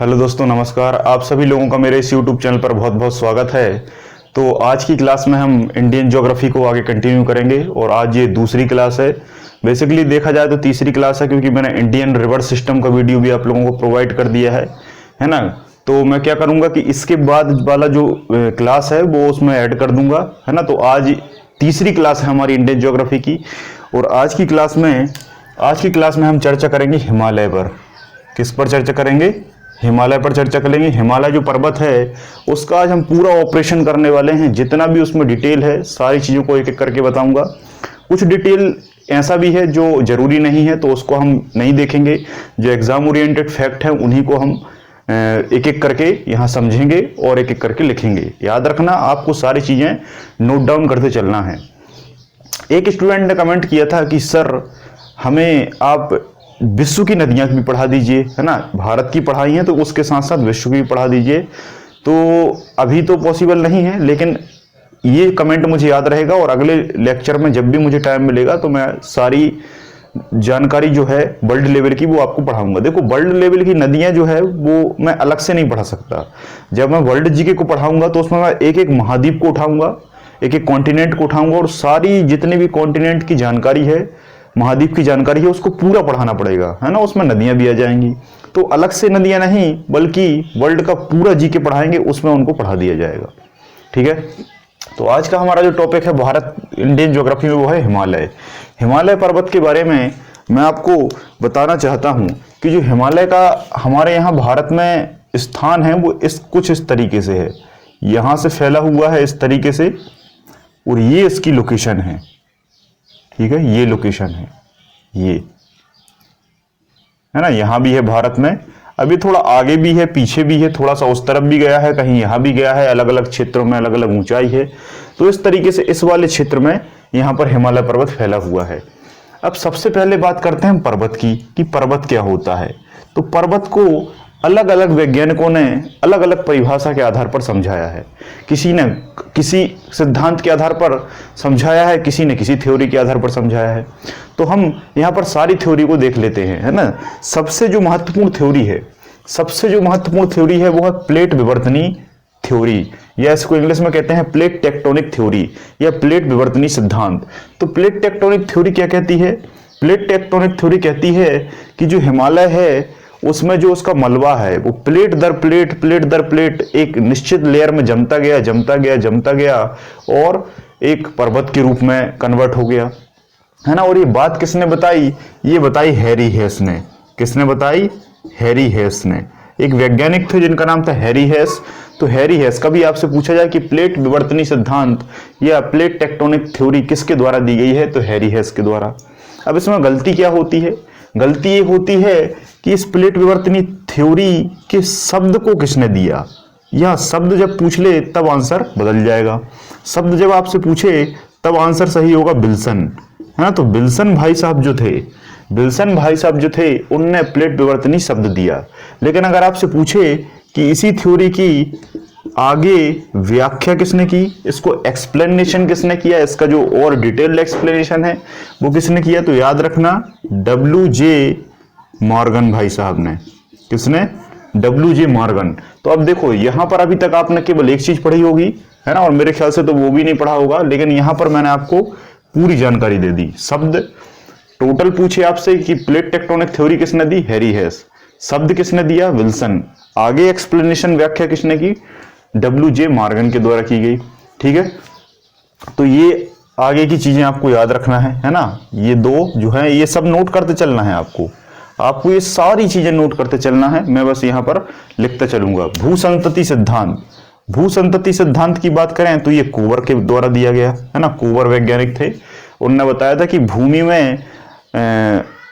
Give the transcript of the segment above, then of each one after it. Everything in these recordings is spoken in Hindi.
हेलो दोस्तों, नमस्कार। आप सभी लोगों का मेरे इस यूट्यूब चैनल पर बहुत बहुत स्वागत है। तो आज की क्लास में हम इंडियन ज्योग्राफी को आगे कंटिन्यू करेंगे और आज ये दूसरी क्लास है। बेसिकली देखा जाए तो तीसरी क्लास है, क्योंकि मैंने इंडियन रिवर सिस्टम का वीडियो भी आप लोगों को प्रोवाइड कर दिया है ना। तो मैं क्या करूँगा कि इसके बाद वाला जो क्लास है वो उसमें ऐड कर दूंगा, है ना। तो आज तीसरी क्लास है हमारी इंडियन ज्योग्राफी की, और आज की क्लास में हम चर्चा करेंगे हिमालय पर। किस पर चर्चा करेंगे? हिमालय पर चर्चा करेंगे। हिमालय जो पर्वत है उसका आज हम पूरा ऑपरेशन करने वाले हैं। जितना भी उसमें डिटेल है सारी चीज़ों को एक एक करके बताऊंगा। कुछ डिटेल ऐसा भी है जो जरूरी नहीं है, तो उसको हम नहीं देखेंगे। जो एग्जाम ओरिएंटेड फैक्ट है उन्हीं को हम एक एक करके यहाँ समझेंगे और एक एक करके लिखेंगे। याद रखना, आपको सारी चीज़ें नोट डाउन करते चलना है। एक स्टूडेंट ने कमेंट किया था कि सर हमें आप विश्व की नदियां भी पढ़ा दीजिए, है ना। भारत की पढ़ाई है तो उसके साथ साथ विश्व की भी पढ़ा दीजिए। तो अभी तो पॉसिबल नहीं है, लेकिन ये कमेंट मुझे याद रहेगा और अगले लेक्चर में जब भी मुझे टाइम मिलेगा तो मैं सारी जानकारी जो है वर्ल्ड लेवल की वो आपको पढ़ाऊंगा। देखो, वर्ल्ड लेवल की नदियां जो है वो मैं अलग से नहीं पढ़ा सकता। जब मैं वर्ल्ड जीके को पढ़ाऊंगा तो उसमें मैं एक एक महाद्वीप को उठाऊंगा, एक एक कॉन्टिनेंट को उठाऊंगा, और सारी जितनी भी कॉन्टिनेंट की जानकारी है, महाद्वीप की जानकारी है, उसको पूरा पढ़ाना पड़ेगा, है ना। उसमें नदियां भी आ जाएंगी। तो अलग से नदियां नहीं, बल्कि वर्ल्ड का पूरा जीके पढ़ाएंगे, उसमें उनको पढ़ा दिया जाएगा। ठीक है। तो आज का हमारा जो टॉपिक है भारत इंडियन ज्योग्राफी में, वो है हिमालय। हिमालय पर्वत के बारे में मैं आपको बताना चाहता हूं कि जो हिमालय का हमारे यहाँ भारत में स्थान है वो कुछ इस तरीके से है। यहां से फैला हुआ है इस तरीके से, और ये इसकी लोकेशन है। ठीक है, ये लोकेशन है, ये है ना। यहां भी है भारत में, अभी थोड़ा आगे भी है, पीछे भी है, थोड़ा सा उस तरफ भी गया है, कहीं यहां भी गया है। अलग अलग क्षेत्रों में अलग अलग ऊंचाई है। तो इस तरीके से इस वाले क्षेत्र में यहां पर हिमालय पर्वत फैला हुआ है। अब सबसे पहले बात करते हैं पर्वत की, कि पर्वत क्या होता है। तो पर्वत को अलग अलग वैज्ञानिकों ने अलग अलग परिभाषा के आधार पर समझाया है। किसी ने किसी सिद्धांत के आधार पर समझाया है, किसी ने किसी थ्योरी के आधार पर समझाया है। तो हम यहाँ पर सारी थ्योरी को देख लेते हैं, है ना। सबसे जो महत्वपूर्ण थ्योरी है वो है प्लेट विवर्तनी थ्योरी, या इसको इंग्लिश में कहते हैं प्लेट टेक्टोनिक थ्योरी या प्लेट विवर्तनी सिद्धांत। तो प्लेट टेक्टोनिक थ्योरी क्या कहती है? प्लेट टेक्टोनिक थ्योरी कहती है कि जो हिमालय है उसमें जो उसका मलबा है वो प्लेट दर प्लेट एक निश्चित लेयर में जमता गया और एक पर्वत के रूप में कन्वर्ट हो गया, है ना। और ये बात किसने बताई? ये बताई हैरी हेस ने। किसने बताई? हैरी हेस ने। एक वैज्ञानिक थे जिनका नाम था हैरी हेस। तो हैरी हेस, कभी आपसे पूछा जाए कि प्लेट विवर्तनी सिद्धांत या प्लेट टेक्टोनिक थ्योरी किसके द्वारा दी गई है, तो हैरी हेस के द्वारा। अब इसमें गलती क्या होती है? गलती ये होती है कि इस प्लेट विवर्तनी थ्योरी के शब्द को किसने दिया। यह शब्द जब पूछ ले तब आंसर बदल जाएगा। शब्द जब आपसे पूछे तब आंसर सही होगा विल्सन, है ना। तो विल्सन भाई साहब जो थे उनने प्लेट विवर्तनी शब्द दिया। लेकिन अगर आपसे पूछे कि इसी थ्योरी की आगे व्याख्या किसने की, इसको एक्सप्लेनेशन किसने किया, इसका जो और डिटेल्ड एक्सप्लेनेशन है वो किसने किया, तो याद रखना WJ मॉर्गन भाई साहब ने। किसने? WJ Morgan. तो अब देखो, यहां पर अभी तक आपने केवल एक चीज पढ़ी होगी, है ना, और मेरे ख्याल से तो वो भी नहीं पढ़ा होगा। लेकिन यहां पर मैंने आपको पूरी जानकारी दे दी। शब्द टोटल पूछे आपसे कि प्लेट टेक्टोनिक थ्योरी किसने दी, हैरी हेस। शब्द किसने दिया, विल्सन। आगे एक्सप्लेनेशन व्याख्या किसने की, WJ मॉर्गन के द्वारा की गई। ठीक है। तो ये आगे की चीजें आपको याद रखना है ना। ये दो जो है ये सब नोट करते चलना है आपको ये सारी चीजें नोट करते चलना है। मैं बस यहां पर लिखता चलूंगा। भूसंतति सिद्धांत की बात करें तो ये कोवर के द्वारा दिया गया, है ना। कोवर वैज्ञानिक थे, उन्होंने बताया था कि भूमि में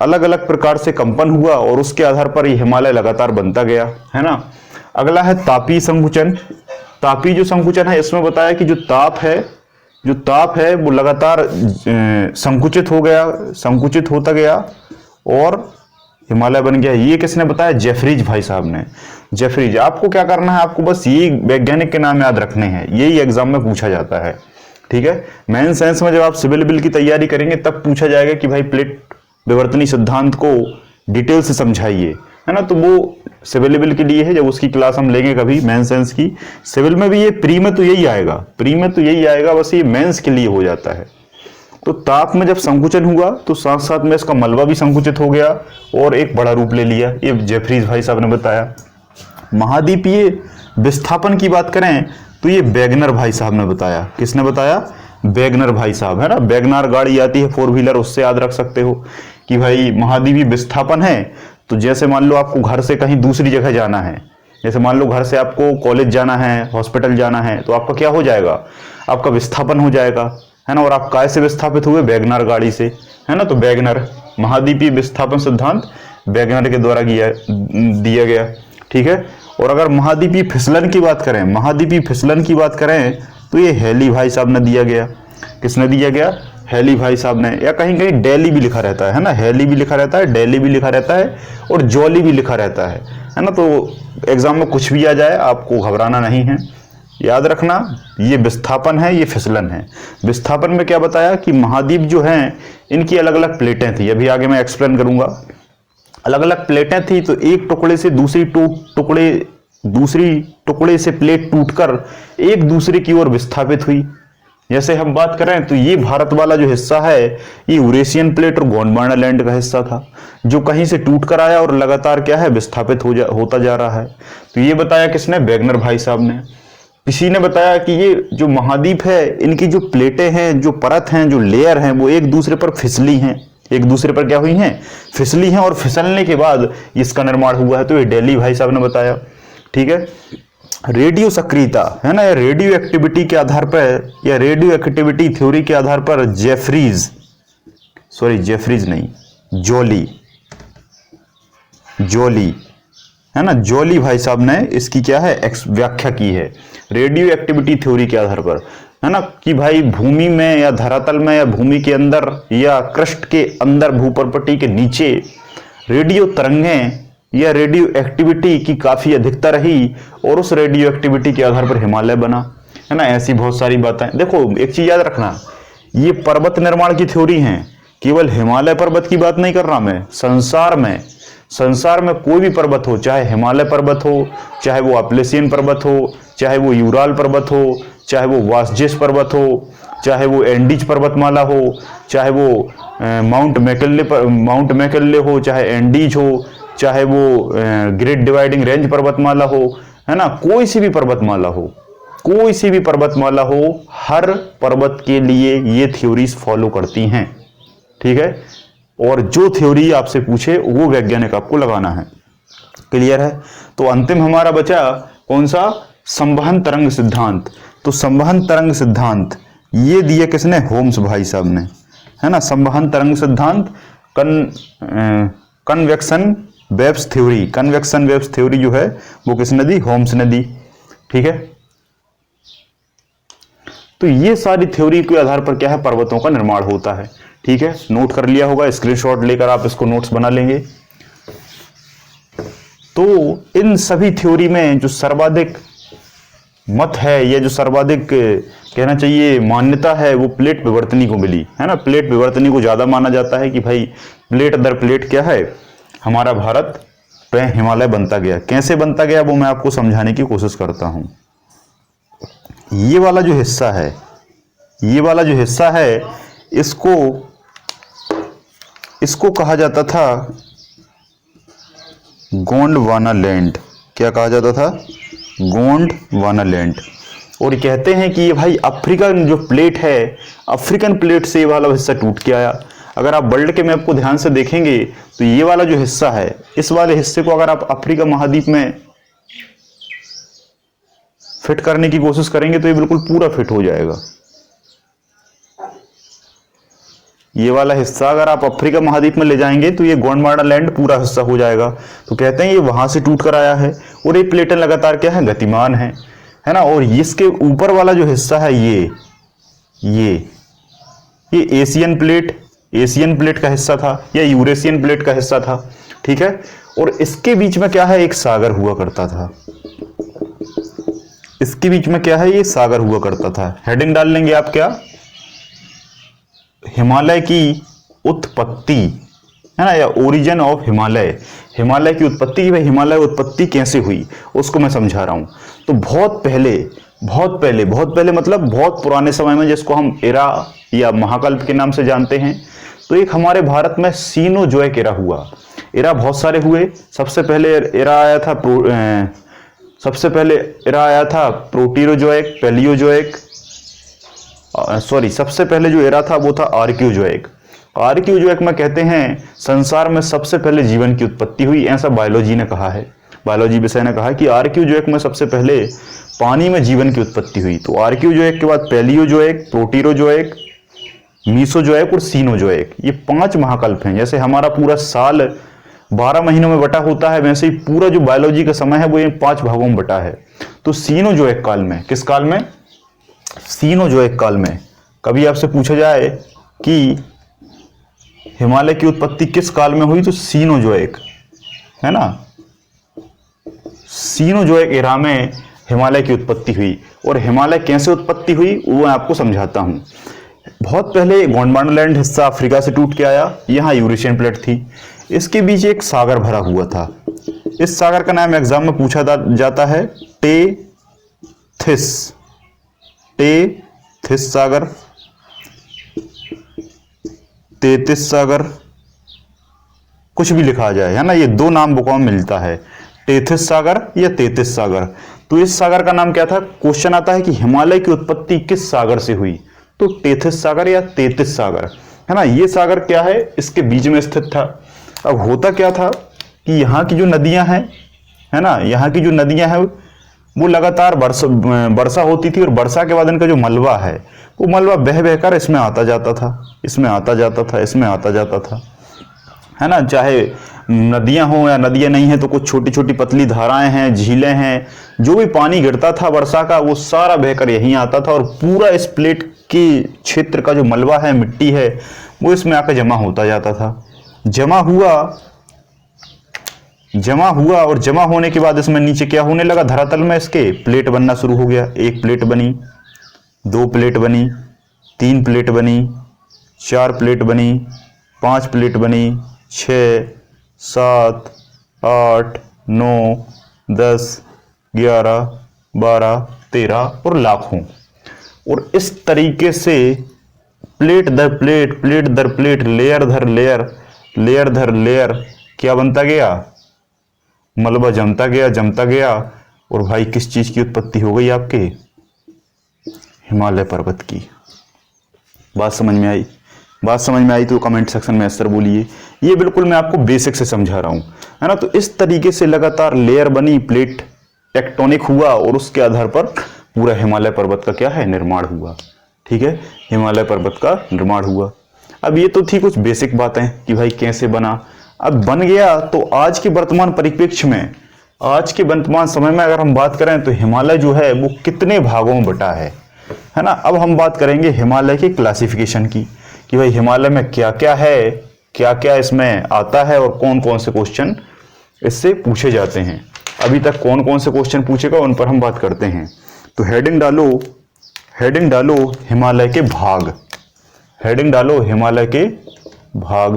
अलग अलग प्रकार से कंपन हुआ और उसके आधार पर ये हिमालय लगातार बनता गया, है ना। अगला है तापीय संकुचन। तापीय जो संकुचन है, इसमें बताया कि जो ताप है वो लगातार संकुचित होता गया और हिमालय बन गया। ये किसने बताया? जेफरीज भाई साहब ने। जेफरीज। आपको क्या करना है, आपको बस ये वैज्ञानिक के नाम याद रखने हैं, यही एग्जाम में पूछा जाता है। ठीक है। मेन साइंस में जब आप सिविल बिल की तैयारी करेंगे तब पूछा जाएगा कि भाई प्लेट विवर्तनी सिद्धांत को डिटेल से समझाइए, है ना। तो वो सिविल लेवल के लिए है, जब उसकी क्लास हम लेंगे कभी मेंस सेंस की। सिविल में भी ये प्री में तो यही आएगा, प्री में तो यही आएगा, बस ये मेंस के लिए हो जाता है। तो ताप में जब संकुचन हुआ तो साथ साथ में इसका मलबा भी संकुचित हो गया और एक बड़ा रूप ले लिया, ये जेफरीज भाई साहब ने बताया। महाद्वीपीय विस्थापन की बात करें तो ये वैगनर भाई साहब ने बताया। किसने बताया? वैगनर भाई साहब, है ना। वैगनर गाड़ी आती है 4 व्हीलर, उससे याद रख सकते हो कि भाई महाद्वीपीय विस्थापन है। तो जैसे मान लो आपको घर से कहीं दूसरी जगह जाना है, जैसे मान लो घर से आपको कॉलेज जाना है, हॉस्पिटल जाना है, तो आपका क्या हो जाएगा? आपका विस्थापन हो जाएगा, है ना। और आप काय से विस्थापित हुए? वैगनर गाड़ी से, है ना। तो वैगनर महाद्वीपीय विस्थापन सिद्धांत वैगनर के द्वारा दिया गया, ठीक है। और अगर महाद्वीपीय फिसलन की बात करें, महाद्वीपीय फिसलन की बात करें तो ये हेली भाई साहब ने दिया गया। किसने दिया गया? हेली भाई साहब ने। या कहीं कहीं डेली भी लिखा रहता है ना, हेली भी लिखा रहता है, डेली भी लिखा रहता है और जॉली भी लिखा रहता है ना। तो एग्जाम में कुछ भी आ जाए आपको घबराना नहीं है, याद रखना ये विस्थापन है, ये फिसलन है। विस्थापन में क्या बताया कि महाद्वीप जो हैं इनकी अलग अलग प्लेटें थी, अभी आगे मैं एक्सप्लेन करूंगा। अलग अलग प्लेटें थी, तो एक टुकड़े से दूसरी टुकड़े से प्लेट टूटकर एक दूसरे की ओर विस्थापित हुई। जैसे हम बात करें तो ये भारत वाला जो हिस्सा है ये यूरेशियन प्लेट और गोंडवाना लैंड का हिस्सा था, जो कहीं से टूट कर आया और लगातार क्या है? विस्थापित होता जा रहा है। तो ये बताया किसने? वैगनर भाई साहब ने। किसी ने बताया कि ये जो महाद्वीप है इनकी जो प्लेटें हैं, जो परत हैं, जो लेयर हैं, वो एक दूसरे पर फिसली हैं, एक दूसरे पर क्या हुई हैं? फिसली हैं, और फिसलने के बाद इसका निर्माण हुआ है। तो ये डेली भाई साहब ने बताया, ठीक है। रेडियो सक्रियता, है ना, रेडियो एक्टिविटी के आधार पर या रेडियो एक्टिविटी थ्योरी के आधार पर जेफरीज नहीं, जॉली, है ना, जॉली भाई साहब ने इसकी क्या है? व्याख्या की है रेडियो एक्टिविटी थ्योरी के आधार पर, है ना, कि भाई भूमि में या धरातल में या भूमि के अंदर या क्रस्ट के अंदर भूपर्पटी के नीचे रेडियो तरंगें या रेडियो एक्टिविटी की काफी अधिकता रही और उस रेडियो एक्टिविटी के आधार पर हिमालय बना, है ना। ऐसी बहुत सारी बातें। देखो एक चीज याद रखना, ये पर्वत निर्माण की थ्योरी है, केवल हिमालय पर्वत की बात नहीं कर रहा मैं। संसार में कोई भी पर्वत हो, चाहे हिमालय पर्वत हो, चाहे वो अपलेशियन पर्वत हो, चाहे वो यूराल पर्वत हो, चाहे वो वासजेस पर्वत हो, चाहे वो एंडीज पर्वतमाला हो, चाहे वो माउंट मैकल्ले हो, चाहे एंडीज हो, चाहे वो ग्रेट डिवाइडिंग रेंज पर्वतमाला हो, है ना, कोई सी भी पर्वतमाला हो, हर पर्वत के लिए ये थ्योरीज फॉलो करती हैं, ठीक है। और जो थ्योरी आपसे पूछे वो वैज्ञानिक आपको लगाना है। क्लियर है? तो अंतिम हमारा बचा कौन सा? संवहन तरंग सिद्धांत। तो संवहन तरंग सिद्धांत ये दिया किसने? होम्स भाई साहब ने, है ना। संवहन तरंग सिद्धांत कन्वेक्शन वेव्स थ्योरी जो है वो किसने दी? होम्स ने दी, ठीक है। तो ये सारी थ्योरी के आधार पर क्या है? पर्वतों का निर्माण होता है, ठीक है। नोट कर लिया होगा, स्क्रीनशॉट लेकर आप इसको नोट्स बना लेंगे। तो इन सभी थ्योरी में जो सर्वाधिक मत है या जो सर्वाधिक कहना चाहिए मान्यता है वो प्लेट विवर्तनी को मिली, है ना। प्लेट विवर्तनी को ज्यादा माना जाता है कि भाई प्लेट दर प्लेट क्या है, हमारा भारत पे हिमालय बनता गया। कैसे बनता गया वो मैं आपको समझाने की कोशिश करता हूं। ये वाला जो हिस्सा है इसको कहा जाता था गोंडवाना लैंड। क्या कहा जाता था? गोंडवाना लैंड। और कहते हैं कि ये भाई अफ्रीकन जो प्लेट है, अफ्रीकन प्लेट से ये वाला हिस्सा टूट के आया। अगर आप वर्ल्ड के मैप को ध्यान से देखेंगे तो ये वाला जो हिस्सा है, इस वाले हिस्से को अगर आप अफ्रीका महाद्वीप में फिट करने की कोशिश करेंगे तो ये बिल्कुल पूरा फिट हो जाएगा। ये वाला हिस्सा अगर आप अफ्रीका महाद्वीप में ले जाएंगे तो ये गोंडवाना लैंड पूरा हिस्सा हो जाएगा। तो कहते हैं ये वहां से टूट कर आया है और ये प्लेटें लगातार क्या है? गतिमान है ना। और इसके ऊपर वाला जो हिस्सा है ये एशियन प्लेट का हिस्सा था या यूरेशियन प्लेट का हिस्सा था, ठीक है। और इसके बीच में क्या है? एक सागर हुआ करता था। इसके बीच में क्या है? ये सागर हुआ करता था। हेडिंग डाल लेंगे आप क्या? हिमालय की उत्पत्ति है ना, या ओरिजिन ऑफ हिमालय, हिमालय की उत्पत्ति, कि भाई हिमालय उत्पत्ति कैसे हुई उसको मैं समझा रहा हूं। तो बहुत पहले मतलब बहुत पुराने समय में, जिसको हम एरा या महाकल्प के नाम से जानते हैं, तो एक हमारे भारत में सीनोजोइक एरा हुआ। एरा बहुत सारे हुए। सबसे पहले एरा आया था प्रोटीरोजोइक, पैलियोजोइक, सबसे पहले जो एरा था वो था आर्कियोजोइक। आर्कियोजोइक में कहते हैं संसार में सबसे पहले जीवन की उत्पत्ति हुई, ऐसा बायोलॉजी ने कहा है। बायोलॉजी विषय ने कहा कि आर्कियोजोइक में सबसे पहले पानी में जीवन की उत्पत्ति हुई। तो आर्कियोजोइक के बाद पैलियोजोइक, प्रोटीरोजोइक, मीसोजोइक और सीनोजोइक, ये 5 महाकल्प हैं। जैसे हमारा पूरा साल 12 महीनों में बटा होता है, वैसे ही पूरा जो बायोलॉजी का समय है वो इन 5 भागों में बटा है। तो सीनोजोइक काल में, किस काल में? सीनोजोइक काल में। कभी आपसे पूछा जाए कि हिमालय की उत्पत्ति किस काल में हुई, तो सीनोजोइक, है ना, सीनोजोइक एरा में हिमालय की उत्पत्ति हुई। और हिमालय कैसे उत्पत्ति हुई वो मैं आपको समझाता हूं। बहुत पहले गोंडवाना हिस्सा अफ्रीका से टूट के आया, यहां यूरेशियन प्लेट थी, इसके बीच एक सागर भरा हुआ था। इस सागर का नाम एग्जाम में पूछा जाता है टेथिस सागर, तेतिस सागर, कुछ भी लिखा जाए, है ना, ये 2 नाम बुकों में मिलता है, टेथिस सागर या तेतिस सागर। तो इस सागर का नाम क्या था? क्वेश्चन आता है कि हिमालय की उत्पत्ति किस सागर से हुई, तो टेथिस सागर या तेतिस सागर, है ना। ये सागर क्या है, इसके बीच में स्थित था। अब होता क्या था कि यहाँ की जो नदियां हैं, है ना, यहाँ की जो नदियां हैं वो लगातार वर्षा होती थी, और वर्षा के बाद इनका जो मलबा है वो मलबा बह बहकर इसमें आता जाता था, इसमें आता जाता था, इसमें आता जाता था, है ना। चाहे नदियां हो या नदियां नहीं है, तो कुछ छोटी छोटी पतली धाराएं हैं, झीलें हैं, जो भी पानी गिरता था वर्षा का वो सारा बहकर यहीं आता था, और पूरा इस प्लेट के क्षेत्र का जो मलबा है, मिट्टी है, वो इसमें आकर जमा होता जाता था। जमा हुआ और जमा होने के बाद इसमें नीचे क्या होने लगा, धरातल में इसके प्लेट बनना शुरू हो गया। 1 प्लेट बनी, 2 प्लेट बनी, 3 प्लेट बनी, 4 प्लेट बनी, 5 प्लेट बनी, 6, 7, 8, 9, 10, 11, 12, 13 और लाखों। और इस तरीके से प्लेट दर प्लेट, प्लेट दर प्लेट, लेयर धर लेयर, लेयर धर लेयर क्या बनता गया, मलबा जमता गया। और भाई किस चीज की उत्पत्ति हो गई आपके, हिमालय पर्वत की। बात समझ में आई तो कमेंट सेक्शन में अक्सर बोलिए। ये बिल्कुल मैं आपको बेसिक से समझा रहा हूं, है ना। तो इस तरीके से लगातार लेयर बनी, प्लेट टेक्टोनिक हुआ, और उसके आधार पर पूरा हिमालय पर्वत का क्या है, निर्माण हुआ। ठीक है, हिमालय पर्वत का निर्माण हुआ। अब ये तो थी कुछ बेसिक बातें कि भाई कैसे बना। अब बन गया तो आज के वर्तमान परिप्रेक्ष्य में, आज के वर्तमान समय में अगर हम बात करें तो हिमालय जो है वो कितने भागों में बटा है ना। अब हम बात करेंगे हिमालय के क्लासिफिकेशन की, कि भाई हिमालय में क्या क्या है, क्या क्या इसमें आता है, और कौन कौन से क्वेश्चन इससे पूछे जाते हैं। अभी तक कौन कौन से क्वेश्चन पूछेगा उन पर हम बात करते हैं। तो हेडिंग डालो हिमालय के भाग, हेडिंग डालो हिमालय के भाग।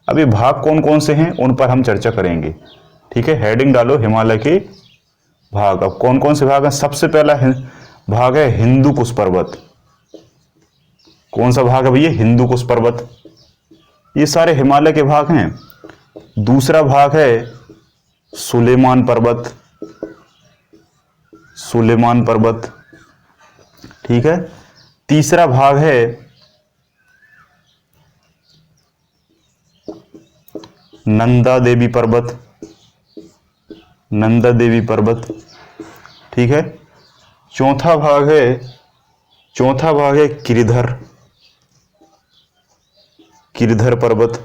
अब ये भाग कौन कौन से हैं उन पर हम चर्चा करेंगे। ठीक है, हेडिंग डालो हिमालय के भाग। अब कौन कौन से भाग हैं? सबसे पहला भाग है हिंदू कुश पर्वत। कौन सा भाग है भैया? हिंदू कुश पर्वत। ये सारे हिमालय के भाग हैं। दूसरा भाग है सुलेमान पर्वत, सुलेमान पर्वत। ठीक है, तीसरा भाग है नंदा देवी पर्वत, नंदा देवी पर्वत। ठीक है, चौथा भाग है गिरिधर, गिरिधर पर्वत।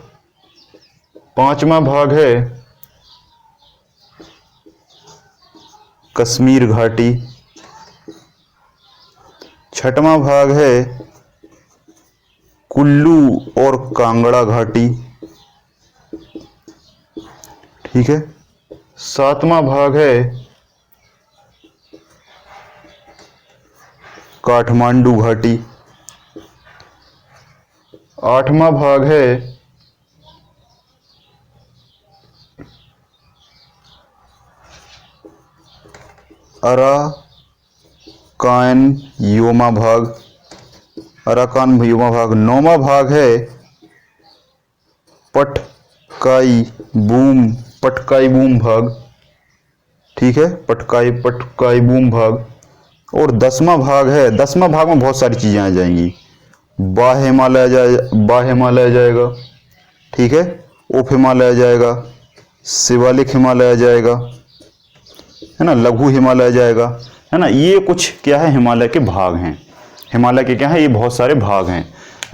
पांचवा भाग है कश्मीर घाटी। छठवां भाग है कुल्लू और कांगड़ा घाटी। ठीक है, सातवां भाग है काठमांडू घाटी। आठवां भाग है अराकान योमा भाग, अराकान योमा भाग। 9वां भाग है पटकाई बूम भाग, ठीक है, पटकाई बूम भाग। और 10वां भाग है, 10वां भाग में बहुत सारी चीजें आ जाएंगी। बा हिमालय जाएगा, ठीक है, उप हिमालय जाएगा, शिवालिक हिमालय जाएगा, है ना, लघु हिमालय जाएगा, है ना। ये कुछ क्या है, हिमालय के भाग हैं। हिमालय के क्या है, ये बहुत सारे भाग हैं,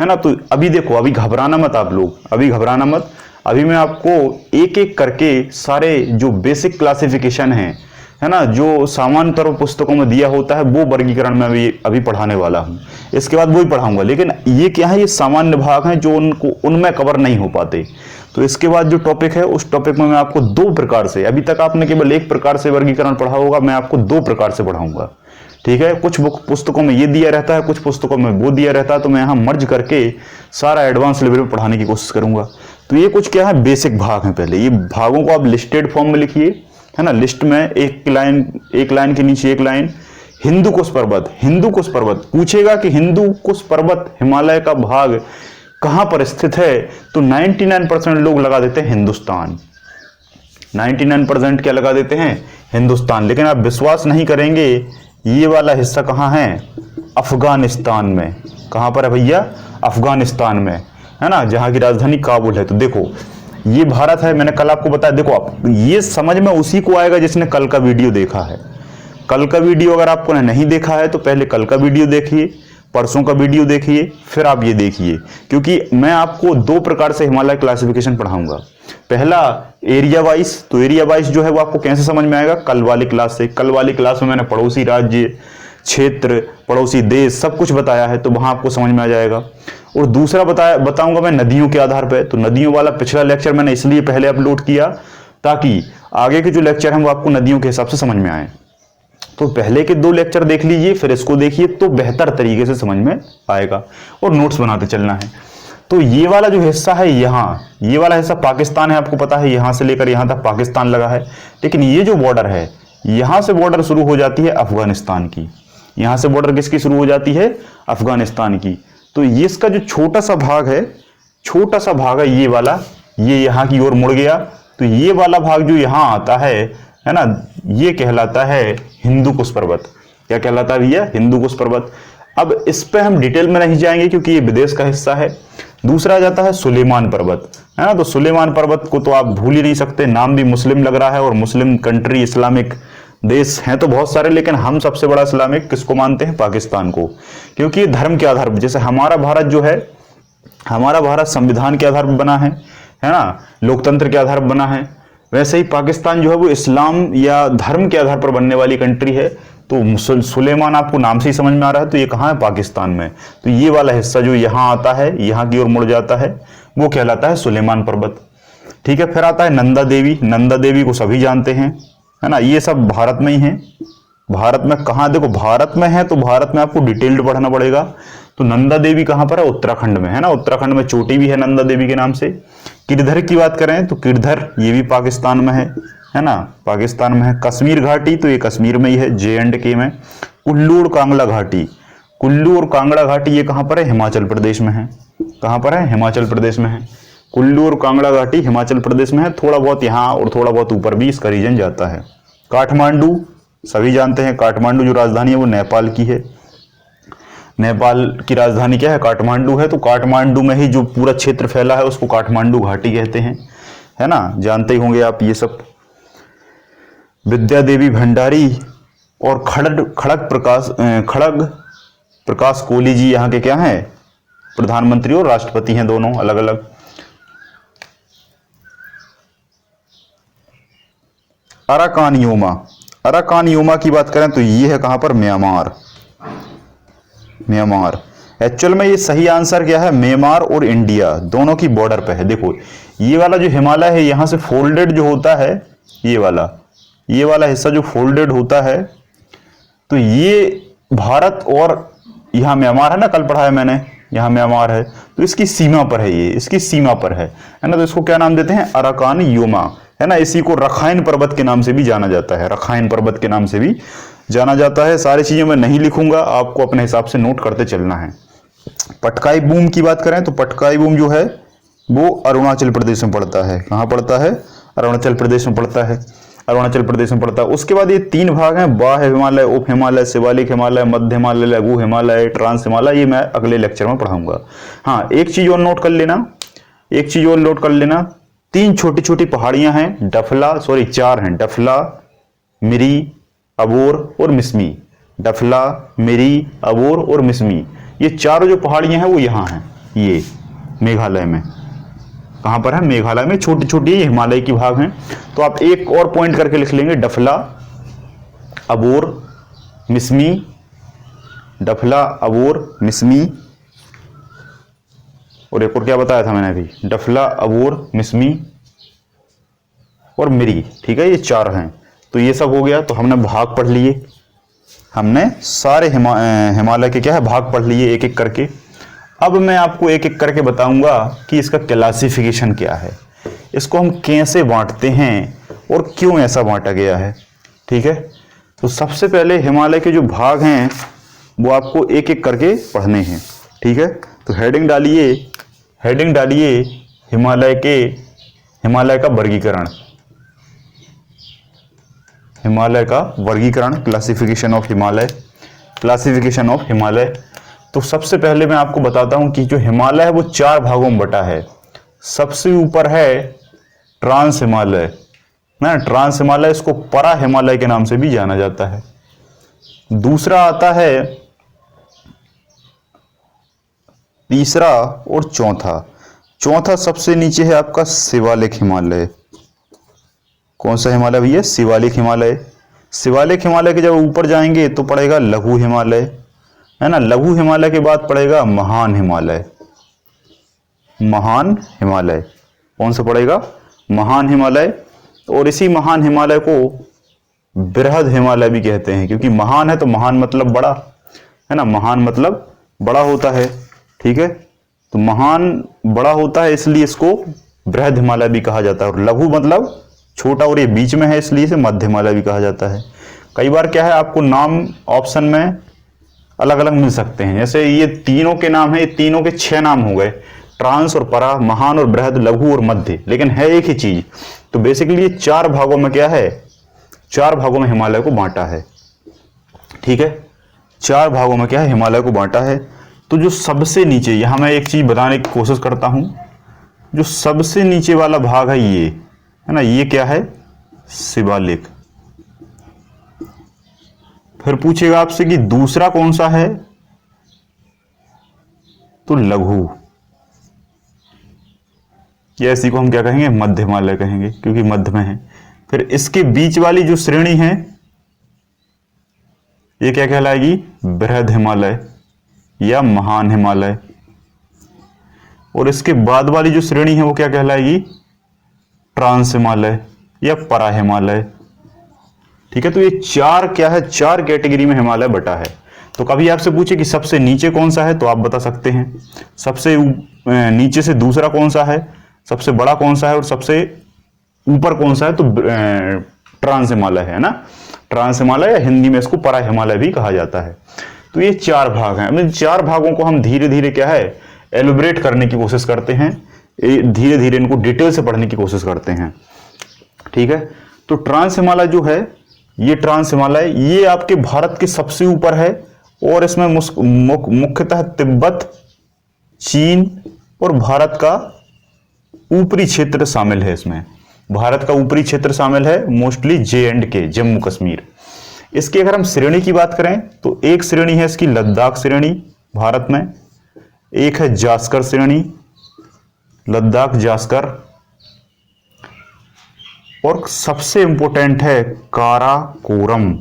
है ना। तो अभी देखो, अभी घबराना मत आप लोग, अभी घबराना मत। अभी मैं आपको एक एक करके सारे जो बेसिक क्लासिफिकेशन है ना, जो सामान्य तौर पर पुस्तकों में दिया होता है, वो वर्गीकरण में अभी पढ़ाने वाला हूँ। इसके बाद वो ही पढ़ाऊंगा, लेकिन ये क्या है, ये सामान्य भाग हैं जो उनमें कवर नहीं हो पाते। तो इसके बाद जो टॉपिक है, उस टॉपिक में मैं आपको 2 प्रकार से, अभी तक आपने केवल 1 प्रकार से वर्गीकरण पढ़ा होगा, मैं आपको 2 प्रकार से पढ़ाऊंगा, ठीक है। कुछ पुस्तकों में ये दिया रहता है, कुछ पुस्तकों में वो दिया रहता है, तो मैं यहाँ मर्ज करके सारा एडवांस लेवल में पढ़ाने की कोशिश करूंगा। तो ये कुछ क्या है, बेसिक भाग हैं। पहले ये भागों को आप लिस्टेड फॉर्म में लिखिए, है ना। लिस्ट में एक लाइन के नीचे एक लाइन, हिंदू कुश पर्वत पूछेगा कि हिंदू कुश पर्वत हिमालय का भाग कहां पर स्थित है, तो 99% लोग लगा देते हैं हिंदुस्तान। 99% क्या लगा देते हैं, हिंदुस्तान। लेकिन आप विश्वास नहीं करेंगे, ये वाला हिस्सा कहां है, अफगानिस्तान में। कहां पर है भैया, अफगानिस्तान में, है ना, जहां की राजधानी काबुल है। तो देखो, ये भारत है, मैंने कल आपको बताया। देखो, आप ये समझ में उसी को आएगा जिसने कल का वीडियो देखा है। कल का वीडियो अगर आपको नहीं देखा है तो पहले कल का वीडियो देखिए, परसों का वीडियो देखिए, फिर आप ये देखिए, क्योंकि मैं आपको 2 प्रकार से हिमालय क्लासिफिकेशन पढ़ाऊंगा। पहला एरिया वाइज, तो एरिया वाइज जो है वो आपको कैसे समझ में आएगा, कल वाली क्लास से। कल वाली क्लास में मैंने पड़ोसी राज्य, क्षेत्र, पड़ोसी देश सब कुछ बताया है, तो वहां आपको समझ में आ जाएगा। और दूसरा बताऊंगा मैं नदियों के आधार पर। तो नदियों वाला पिछला लेक्चर मैंने इसलिए पहले अपलोड किया ताकि आगे के जो लेक्चर हैं वो आपको नदियों के हिसाब से समझ में आए। तो पहले के 2 लेक्चर देख लीजिए, फिर इसको देखिए, तो बेहतर तरीके से समझ में आएगा। और नोट्स बनाते चलना है। तो ये वाला जो हिस्सा है, यहाँ ये वाला हिस्सा पाकिस्तान है, आपको पता है, यहां से लेकर यहां तक पाकिस्तान लगा है। लेकिन ये जो बॉर्डर है, यहां से बॉर्डर शुरू हो जाती है अफगानिस्तान की। यहां से बॉर्डर किसकी शुरू हो जाती है, अफगानिस्तान की। तो ये इसका जो छोटा सा भाग है, ये वाला, ये यहां की ओर मुड़ गया। तो ये वाला भाग जो यहां आता है ना, ये कहलाता है हिंदू कुश पर्वत। क्या कहलाता है भैया, हिंदू कुश पर्वत। अब इस पे हम डिटेल में नहीं जाएंगे क्योंकि ये विदेश का हिस्सा है। दूसरा आ जाता है सुलेमान पर्वत, है ना। तो सुलेमान पर्वत को तो आप भूल ही नहीं सकते, नाम भी मुस्लिम लग रहा है। और मुस्लिम कंट्री, इस्लामिक देश हैं तो बहुत सारे, लेकिन हम सबसे बड़ा इस्लामिक किसको मानते हैं, पाकिस्तान को। क्योंकि धर्म के आधार पर, जैसे हमारा भारत जो है, हमारा भारत संविधान के आधार पर बना है ना, लोकतंत्र के आधार पर बना है, वैसे ही पाकिस्तान जो है वो इस्लाम या धर्म के आधार पर बनने वाली कंट्री है। तो सुलेमान आपको नाम से ही समझ में आ रहा है, तो ये कहाँ है, पाकिस्तान में। तो ये वाला हिस्सा जो यहाँ आता है, यहाँ की ओर मुड़ जाता है, वो कहलाता है सुलेमान पर्वत, ठीक है। फिर आता है नंदा देवी। नंदा देवी को सभी जानते हैं, है ना। ये सब भारत में ही है। भारत में कहाँ, देखो भारत में है तो भारत में आपको डिटेल्ड पढ़ना पड़ेगा। तो नंदा देवी कहाँ पर है, उत्तराखंड में, है ना। उत्तराखंड में चोटी भी है नंदा देवी के नाम से। गिरधर की बात करें तो गिरधर ये भी पाकिस्तान में है ना, पाकिस्तान में है। कश्मीर घाटी, तो ये कश्मीर में ही है, J&K में। कुल्लू और कांगड़ा घाटी, कुल्लू और कांगड़ा घाटी ये कहाँ पर है, हिमाचल प्रदेश में है। कहाँ पर है, हिमाचल प्रदेश में है। कुल्लू और कांगड़ा घाटी हिमाचल प्रदेश में है। थोड़ा बहुत यहाँ और थोड़ा बहुत ऊपर भी इसका रीजन जाता है। काठमांडू सभी जानते हैं, काठमांडू जो राजधानी है वो नेपाल की है। नेपाल की राजधानी क्या है, काठमांडू है। तो काठमांडू में ही जो पूरा क्षेत्र फैला है उसको काठमांडू घाटी कहते हैं, है ना, जानते ही होंगे आप ये सब। विद्या देवी भंडारी और खड़ग प्रकाश कोहली जी यहाँ के क्या हैं, प्रधानमंत्री और राष्ट्रपति हैं, दोनों अलग अलग। अराकान योमा की बात करें तो ये है कहां पर, म्यांमार। एक्चुअल में ये सही आंसर क्या है, म्यांमार और इंडिया दोनों की बॉर्डर पे है। देखो ये वाला जो हिमालय है, यहां से फोल्डेड जो होता है, ये वाला हिस्सा जो फोल्डेड होता है, तो ये भारत और यहां म्यांमार है ना, कल पढ़ाया मैंने, यहां म्यांमार है, तो इसकी सीमा पर है, ये इसकी सीमा पर है ना। तो इसको क्या नाम देते हैं, अराकान योमा, है ना। इसी को रखाइन पर्वत के नाम से भी जाना जाता है, रखाइन पर्वत के नाम से भी जाना जाता है। सारी चीजें मैं नहीं लिखूंगा, आपको अपने हिसाब से नोट करते चलना है। पटकाई बूम की बात करें तो पटकाई बूम जो है वो अरुणाचल प्रदेश में पड़ता है। कहाँ पड़ता है? अरुणाचल प्रदेश में पड़ता है, अरुणाचल प्रदेश में पड़ता है। उसके बाद ये 3 भाग हैं, बाह्य हिमालय, उप हिमालय, शिवालिक हिमालय, मध्य हिमालय, लघु हिमालय, ट्रांस हिमालय। ये मैं अगले लेक्चर में पढ़ाऊंगा। हाँ, एक चीज और नोट कर लेना, एक चीज और नोट कर लेना, 3 छोटी छोटी पहाड़ियां हैं, 4 हैं, डफला, मिरी, अबोर और मिसमी। डफला, मिरी, अबोर और मिसमी, ये चारों जो पहाड़ियां हैं वो यहाँ हैं, ये मेघालय में। कहां पर है? मेघालय में। छोटी छोटी हिमालय की भाग हैं। तो आप एक और पॉइंट करके लिख लेंगे, डफला, अबोर, मिसमी, डफला, अबोर, मिसमी। और एक और क्या बताया था मैंने अभी? डफला, अबोर, मिसमी और मिरी। ठीक है, ये 4 हैं। तो ये सब हो गया। तो हमने भाग पढ़ लिए, हमने सारे हिमालय के क्या है भाग पढ़ लिए एक एक करके। अब मैं आपको एक एक करके बताऊंगा कि इसका क्लासिफिकेशन क्या है, इसको हम कैसे बांटते हैं और क्यों ऐसा बांटा गया है। ठीक है, तो सबसे पहले हिमालय के जो भाग हैं वो आपको एक एक करके पढ़ने हैं। ठीक है, तो हेडिंग डालिए, हेडिंग डालिए हिमालय का वर्गीकरण, हिमालय का वर्गीकरण, classification of Himalaya, classification of Himalaya. तो सबसे पहले मैं आपको बताता हूं कि जो हिमालय है वो 4 भागों में बटा है। सबसे ऊपर है ट्रांस हिमालय ना, ट्रांस हिमालय, इसको परा हिमालय के नाम से भी जाना जाता है। दूसरा आता है तीसरा और चौथा सबसे नीचे है आपका शिवालिक हिमालय। कौन सा हिमालय भैया? शिवालिक हिमालय। शिवालिक हिमालय के जब ऊपर जाएंगे तो पड़ेगा लघु हिमालय, है ना। लघु हिमालय के बाद पड़ेगा महान हिमालय, महान हिमालय। कौन सा पड़ेगा? महान हिमालय। और इसी महान हिमालय को बृहद हिमालय भी कहते हैं, क्योंकि महान है तो महान मतलब बड़ा, है ना, महान मतलब बड़ा होता है। ठीक है, तो महान बड़ा होता है इसलिए इसको बृहद हिमालय भी कहा जाता है। और लघु मतलब छोटा और ये बीच में है इसलिए इसे मध्य हिमालय भी कहा जाता है। कई बार क्या है आपको नाम ऑप्शन में अलग अलग मिल सकते हैं, जैसे ये तीनों के नाम है, ये तीनों के 6 नाम हो गए, ट्रांस और परा, महान और बृहद, लघु और मध्य, लेकिन है एक ही चीज। तो बेसिकली ये 4 भागों में क्या है, 4 भागों में हिमालय को बांटा है। ठीक है, 4 भागों में क्या है हिमालय को बांटा है। तो जो सबसे नीचे, यहां मैं एक चीज बताने की कोशिश करता हूं, जो सबसे नीचे वाला भाग है ये, है ना, ये क्या है? शिवालिक। फिर पूछेगा आपसे कि दूसरा कौन सा है, तो लघु, या इसी को हम क्या कहेंगे? मध्य हिमालय कहेंगे, क्योंकि मध्य में है। फिर इसके बीच वाली जो श्रेणी है ये क्या कहलाएगी? बृहद हिमालय या महान हिमालय। और इसके बाद वाली जो श्रेणी है वो क्या कहलाएगी? ट्रांस हिमालय या परा हिमालय। ठीक है, तो ये 4 क्या है, 4 कैटेगरी में हिमालय बटा है। तो कभी आपसे पूछे कि सबसे नीचे कौन सा है, तो आप बता सकते हैं। सबसे नीचे से दूसरा कौन सा है, सबसे बड़ा कौन सा है, और सबसे ऊपर कौन सा है, तो ट्रांस हिमालय है ना, ट्रांस हिमालय, या हिंदी में इसको परा हिमालय भी कहा जाता है। तो ये 4 भाग हैं। इन 4 भागों को हम धीरे धीरे क्या है एलिब्रेट करने की कोशिश करते हैं, धीरे धीरे इनको डिटेल से पढ़ने की कोशिश करते हैं। ठीक है, तो ट्रांस हिमालय जो है, ये ट्रांस हिमालय ये आपके भारत के सबसे ऊपर है, और इसमें मुख्यतः तिब्बत, चीन और भारत का ऊपरी क्षेत्र शामिल है। इसमें भारत का ऊपरी क्षेत्र शामिल है, मोस्टली J&K, जम्मू कश्मीर। इसकी अगर हम श्रेणी की बात करें तो एक श्रेणी है इसकी लद्दाख श्रेणी भारत में, एक है जास्कर श्रेणी, लद्दाख जास्कर, और सबसे इंपॉर्टेंट है काराकोरम।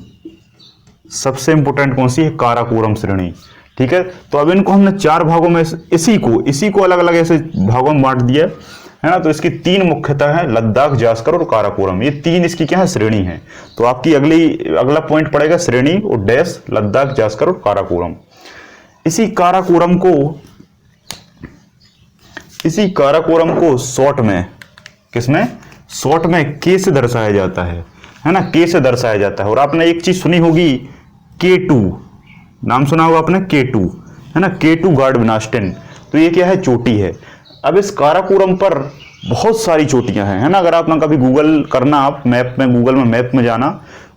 सबसे इंपॉर्टेंट कौन सी है? काराकोरम श्रेणी। ठीक है, तो अब इनको हमने 4 भागों में इसी को अलग अलग ऐसे भागों में बांट दिया है ना। तो इसकी 3 मुख्यतः है, लद्दाख, जास्कर और काराकोरम। ये 3 इसकी क्या है? श्रेणी है। तो आपकी अगला पॉइंट पड़ेगा श्रेणी और डैश, लद्दाख, जास्कर और काराकोरम। इसी काराकोरम को शॉर्ट में, किसमें? शॉर्ट में K से दर्शाया जाता है ना, K से दर्शाया जाता है। और आपने एक चीज सुनी होगी K2, नाम सुना होगा आपने K2, है ना, K2 गार्डविनास्टेन। तो ये क्या है, चोटी है। अब इस काराकोरम पर बहुत सारी चोटियां हैं, है ना। अगर आप ना कभी गूगल करना, आप मैप में, गूगल में मैप में जाना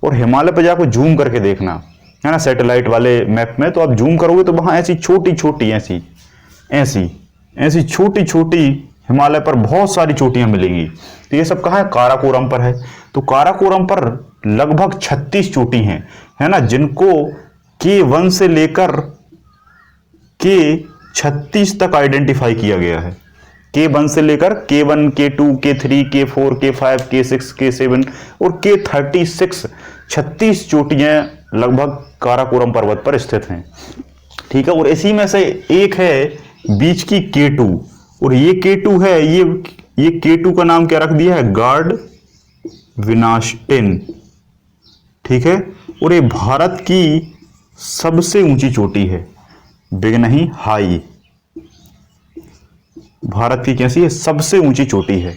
और हिमालय पर जाकर जूम करके देखना, है ना, सैटेलाइट वाले मैप में, तो आप जूम करोगे तो वहां ऐसी छोटी छोटी ऐसी ऐसी ऐसी छोटी छोटी हिमालय पर बहुत सारी चोटियां मिलेंगी। तो ये सब कहाँ है, काराकोरम पर है। तो काराकोरम पर लगभग 36 चोटी हैं, है ना, जिनको K1 से लेकर K36 तक आइडेंटिफाई किया गया है। K1 से लेकर K1, K2, K3, K4, K5, K6, K7 और K36, 36 चोटियां लगभग काराकोरम पर्वत पर स्थित हैं। ठीक है, और इसी में से एक है बीच की K2, और ये K2 है, ये K2 का नाम क्या रख दिया है, गार्ड विनास्टेन। ठीक है, और ये भारत की सबसे ऊंची चोटी है, बिग नहीं, हाई। भारत की कैसी है, सबसे ऊंची चोटी है।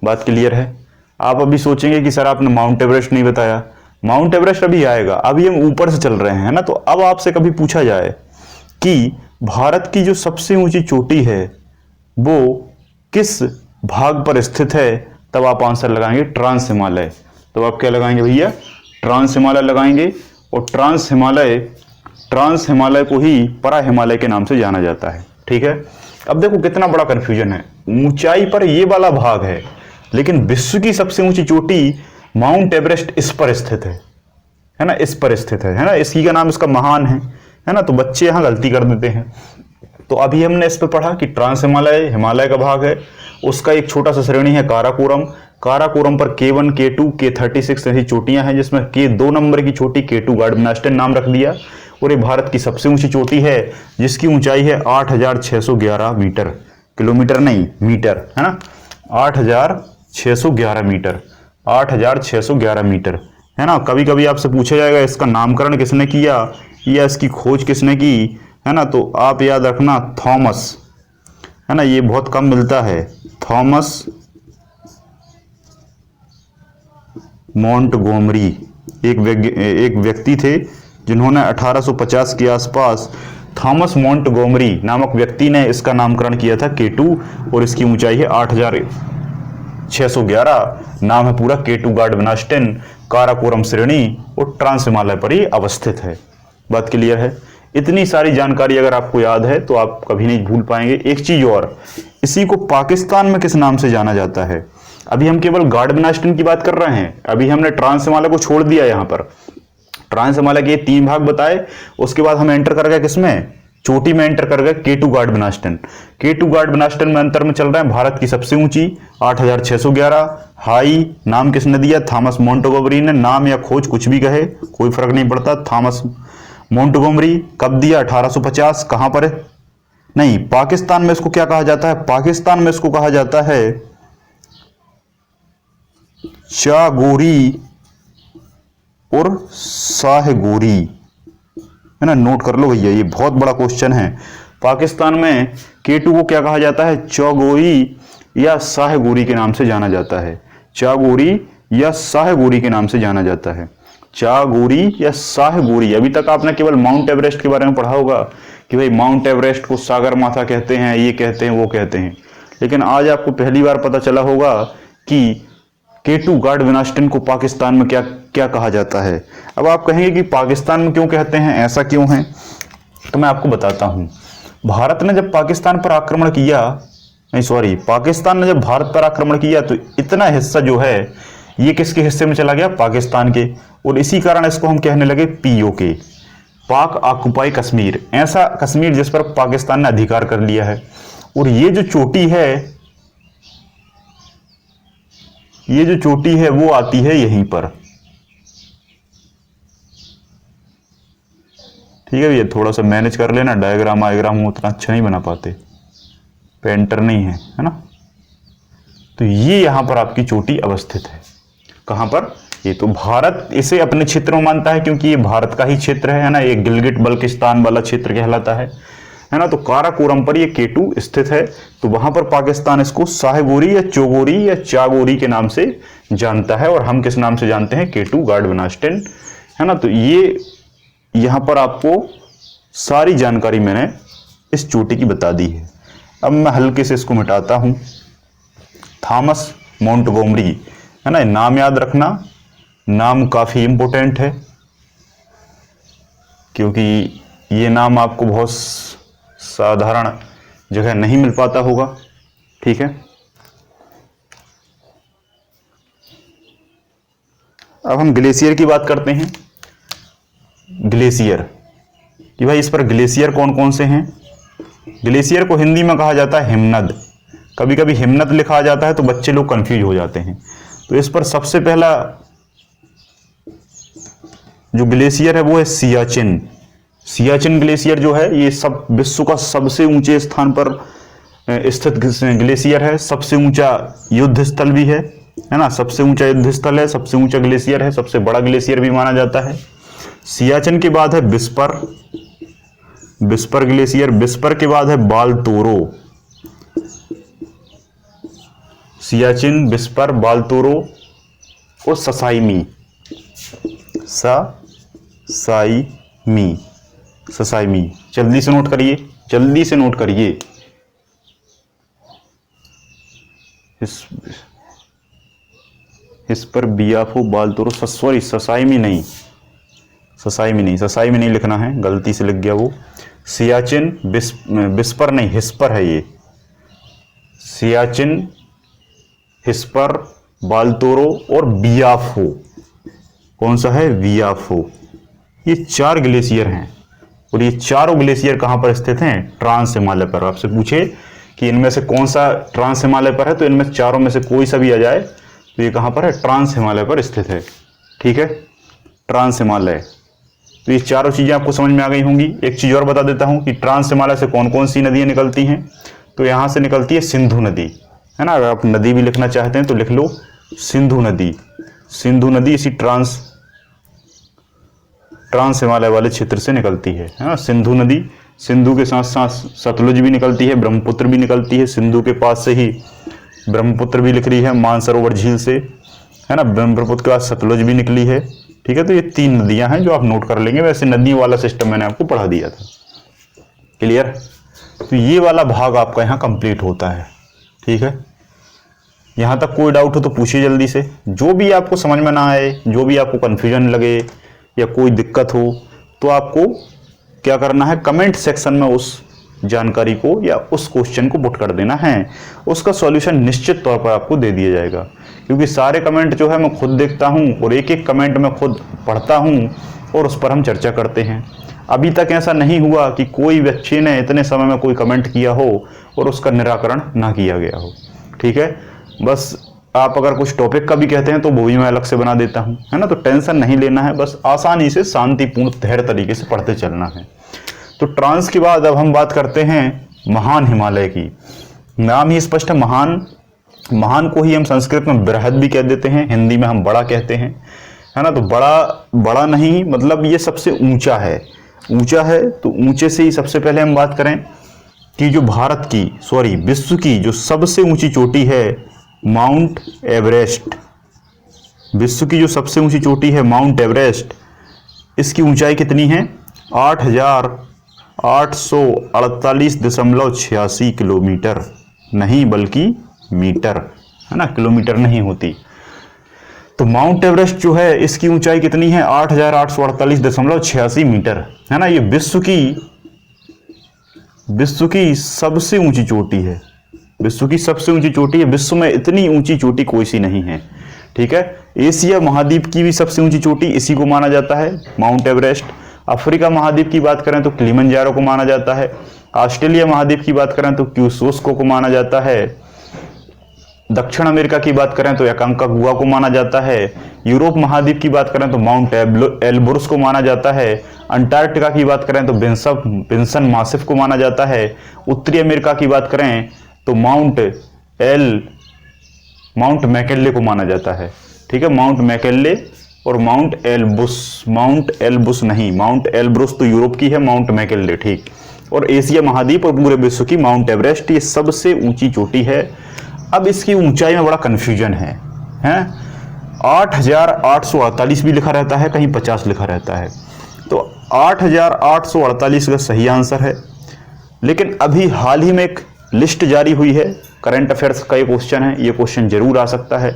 बात क्लियर है। आप अभी सोचेंगे कि सर आपने माउंट एवरेस्ट नहीं बताया। माउंट एवरेस्ट अभी आएगा, अभी हम ऊपर से चल रहे हैं ना। तो अब आपसे कभी पूछा जाए कि भारत की जो सबसे ऊंची चोटी है वो किस भाग पर स्थित है, तब आप आंसर लगाएंगे ट्रांस हिमालय। तो आप क्या लगाएंगे भैया, ट्रांस हिमालय लगाएंगे। और ट्रांस हिमालय को ही परा हिमालय के नाम से जाना जाता है। ठीक है, अब देखो कितना बड़ा कंफ्यूजन है। ऊंचाई पर ये वाला भाग है, लेकिन विश्व की सबसे ऊंची चोटी माउंट एवरेस्ट इस पर स्थित है ना, इस पर स्थित है ना, इसी का नाम इसका महान है ना। तो बच्चे यहां गलती कर देते हैं। तो अभी हमने इस पे पढ़ा कि ट्रांस हिमालय का भाग है, उसका एक छोटा सा श्रेणी है काराकोरम। काराकोरम पर K1, K2, K36 ऐसी चोटियां हैं, जिसमें K2 नंबर की चोटी K2 गार्डविनास्टेन नाम रख दिया। और ये भारत की सबसे ऊंची चोटी है, जिसकी ऊंचाई है 8611 मीटर, किलोमीटर नहीं मीटर, है ना, 8611 मीटर, 8611 मीटर, है ना। कभी कभी आपसे पूछा जाएगा इसका नामकरण किसने किया या इसकी खोज किसने की, है ना। तो आप याद रखना थॉमस, है ना, ये बहुत कम मिलता है, थॉमस मोंटगोमरी। एक व्यक्ति थे जिन्होंने 1850 के आसपास थॉमस मोंटगोमरी नामक व्यक्ति ने इसका नामकरण किया था K2, और इसकी ऊंचाई है 8611, नाम है पूरा K2 गार्डविनास्टेन, काराकोरम श्रेणी और ट्रांस हिमालय पर ही अवस्थित है। बात क्लियर है। इतनी सारी जानकारी अगर आपको याद है तो आप कभी नहीं भूल पाएंगे। एक चीज और, इसी को पाकिस्तान में किस नाम से जाना जाता है। अभी हम केवल गार्डविनास्टेन की बात कर रहे हैं, अभी हमने ट्रांस हिमालय को छोड़ दिया। यहां पर ट्रांस हिमालय के 3 भाग बताए, उसके बाद हम एंटर कर गए किसमें, चोटी में एंटर कर गए K2 गार्डविनास्टेन। K2 गार्डविनास्टेन में अंतर में चल रहे हैं भारत की सबसे ऊंची 8611, हाई नाम किसने दिया, थॉमस मोंटगोमरी ने। नाम या खोज कुछ भी कहे कोई फर्क नहीं पड़ता। थॉमस मोंटगोमरी कब दिया, 1850। कहां पर है, नहीं, पाकिस्तान में इसको क्या कहा जाता है, पाकिस्तान में इसको कहा जाता है चागोरी और साहगोरी, है ना, नोट कर लो भैया, ये बहुत बड़ा क्वेश्चन है। पाकिस्तान में K2 को क्या कहा जाता है, चौगोरी या साहगोरी के नाम से जाना जाता है। चागोरी या साहगोरी के नाम से जाना जाता है, चागोरी या साहगोरी। अभी तक आपने केवल माउंट एवरेस्ट के बारे में पढ़ा होगा कि भाई माउंट एवरेस्ट को सागर माथा कहते हैं, ये कहते हैं, वो कहते हैं, लेकिन आज आपको पहली बार पता चला होगा कि K2 गार्डविनास्टेन को पाकिस्तान में क्या क्या कहा जाता है। अब आप कहेंगे कि पाकिस्तान में क्यों कहते हैं, ऐसा क्यों है, तो मैं आपको बताता हूं। भारत ने जब पाकिस्तान पर आक्रमण किया, नहीं सॉरी, पाकिस्तान ने जब भारत पर आक्रमण किया तो इतना हिस्सा जो है ये किसके हिस्से में चला गया, पाकिस्तान के। और इसी कारण इसको हम कहने लगे POK, पाक ऑक्युपाई कश्मीर, ऐसा कश्मीर जिस पर पाकिस्तान ने अधिकार कर लिया है। और ये जो चोटी है वो आती है यहीं पर। ठीक है, ये थोड़ा सा मैनेज कर लेना, डायग्राम आयग्राम उतना अच्छा नहीं बना पाते, पेंटर नहीं है ना। तो ये यहां पर आपकी चोटी अवस्थित है। कहां पर, ये तो भारत इसे अपने क्षेत्र में मानता है क्योंकि ये भारत का ही क्षेत्र है ना, ये गिलगिट बल्किस्तान वाला क्षेत्र कहलाता है ना। तो काराकोरम पर ये K2 स्थित है, तो वहां पर पाकिस्तान इसको साहगोरी या चौगोरी या चागोरी के नाम से जानता है, और हम किस नाम से जानते हैं, K2 गार्डविनास्टेन, है ना। तो ये यहाँ पर आपको सारी जानकारी मैंने इस चोटी की बता दी है। अब मैं हल्के से इसको मिटाता हूँ। थॉमस मोंटगोमरी, है ना, नाम याद रखना, नाम काफ़ी इम्पोर्टेंट है क्योंकि ये नाम आपको बहुत साधारण जगह नहीं मिल पाता होगा। ठीक है, अब हम ग्लेशियर की बात करते हैं। ग्लेशियर कि भाई इस पर ग्लेशियर कौन कौन से हैं। ग्लेशियर को हिंदी में कहा जाता है हिमनद। कभी कभी हिमनद लिखा जाता है तो बच्चे लोग कंफ्यूज हो जाते हैं। तो इस पर सबसे पहला जो ग्लेशियर है वो है सियाचिन। सियाचिन ग्लेशियर जो है ये सब विश्व का सबसे ऊंचे स्थान पर स्थित ग्लेशियर है। सबसे ऊंचा युद्ध स्थल भी है ना, सबसे ऊंचा युद्ध स्थल है, सबसे ऊंचा ग्लेशियर है, सबसे बड़ा ग्लेशियर भी माना जाता है। सियाचिन के बाद है बिस्पर, बिस्पर ग्लेशियर। बिस्पर के बाद है बालतोरो। सियाचिन, बिस्पर, बालतोरो और ससाइमी। ससाइमी जल्दी से नोट करिए, जल्दी से नोट करिए। इस पर बियाफो, बालतोरो, सॉरी ससाइमी नहीं, ससाइमी नहीं लिखना है, गलती से लिख गया वो। सियाचिन, बिस्पर नहीं, हिस्पर है ये। सियाचिन, हिस्पर, बालतोरो और बियाफो। कौन सा है? बियाफो। ये 4 ग्लेशियर हैं और ये चारों ग्लेशियर कहां पर स्थित हैं? ट्रांस हिमालय पर। आपसे पूछे कि इनमें से कौन सा ट्रांस हिमालय पर है तो इनमें चारों में से कोई सा भी आ जाए तो ये कहां पर है? ट्रांस हिमालय पर स्थित है। ठीक है, ट्रांस हिमालय। तो ये चारों चीजें आपको समझ में आ गई होंगी। एक चीज और बता देता हूं कि ट्रांस हिमालय से कौन कौन सी नदियां निकलती हैं। तो यहां से निकलती है सिंधु नदी, है ना। अगर आप नदी भी लिखना चाहते हैं तो लिख लो सिंधु नदी। सिंधु नदी इसी ट्रांस हिमालय वाले क्षेत्र से निकलती है ना। सिंधु नदी, सिंधु के साथ साथ सतलुज भी निकलती है, ब्रह्मपुत्र भी निकलती है। सिंधु के पास से ही ब्रह्मपुत्र भी निकली है मानसरोवर झील से, है ना। ब्रह्मपुत्र के बाद सतलुज भी निकली है। ठीक है, तो ये 3 नदियां हैं जो आप नोट कर लेंगे। वैसे नदियों वाला सिस्टम मैंने आपको पढ़ा दिया था। क्लियर? तो ये वाला भाग आपका यहाँ कंप्लीट होता है। ठीक है, यहाँ तक कोई डाउट हो तो पूछिए जल्दी से। जो भी आपको समझ में ना आए, जो भी आपको कंफ्यूजन लगे या कोई दिक्कत हो तो आपको क्या करना है? कमेंट सेक्शन में उस जानकारी को या उस क्वेश्चन को पुट कर देना है। उसका सॉल्यूशन निश्चित तौर पर आपको दे दिया जाएगा, क्योंकि सारे कमेंट जो है मैं खुद देखता हूं और एक एक कमेंट मैं खुद पढ़ता हूं और उस पर हम चर्चा करते हैं। अभी तक ऐसा नहीं हुआ कि कोई बच्चे ने इतने समय में कोई कमेंट किया हो और उसका निराकरण ना किया गया हो। ठीक है, बस आप अगर कुछ टॉपिक का भी कहते हैं तो वो भी मैं अलग से बना देता हूं, है ना। तो टेंशन नहीं लेना है, बस आसानी से शांतिपूर्ण धैर्य तरीके से पढ़ते चलना है। तो ट्रांस के बाद अब हम बात करते हैं महान हिमालय की। नाम ही स्पष्ट है, महान। महान को ही हम संस्कृत में बृहद भी कह देते हैं, हिंदी में हम बड़ा कहते हैं, है ना। तो बड़ा नहीं, मतलब ये सबसे ऊंचा है। ऊंचा है तो ऊंचे से ही सबसे पहले हम बात करें कि जो विश्व की जो सबसे ऊंची चोटी है माउंट एवरेस्ट। विश्व की जो सबसे ऊंची चोटी है माउंट एवरेस्ट, इसकी ऊंचाई कितनी है? 8,848.86 किलोमीटर, नहीं बल्कि मीटर, है ना, किलोमीटर नहीं होती। तो माउंट एवरेस्ट जो है इसकी ऊंचाई कितनी है? 8,848.86 मीटर, है ना। ये विश्व की सबसे ऊंची चोटी है। विश्व की सबसे ऊंची चोटी है। विश्व में इतनी ऊंची चोटी कोई सी नहीं है। ठीक है, एशिया महाद्वीप की भी सबसे ऊंची चोटी इसी को माना जाता है, माउंट एवरेस्ट। अफ्रीका महाद्वीप की बात करें तो किलिमंजारो को माना जाता है। ऑस्ट्रेलिया महाद्वीप की बात करें तो क्यूसोस्को को माना जाता है। दक्षिण अमेरिका की बात करें तो एकांकागुआ को माना जाता है। यूरोप महाद्वीप की बात करें तो माउंट एल्ब्रुस को माना जाता है। अंटार्कटिका की बात करें तो विंसन मासिफ को माना जाता है। उत्तरी अमेरिका की बात करें तो माउंट मैकेले को माना जाता है। ठीक है, माउंट मैकेले और माउंट एल्ब्रुस नहीं, माउंट एल्ब्रुस तो यूरोप की है, माउंट मैकेले। ठीक, और एशिया महाद्वीप और पूरे विश्व की माउंट एवरेस्ट ये सबसे ऊंची चोटी है। अब इसकी ऊंचाई में बड़ा कंफ्यूजन है 8,848 भी लिखा रहता है, कहीं 50 लिखा रहता है। तो 8848 का सही आंसर है। लेकिन अभी हाल ही में एक लिस्ट जारी हुई है, करंट अफेयर्स का ये क्वेश्चन है, ये क्वेश्चन जरूर आ सकता है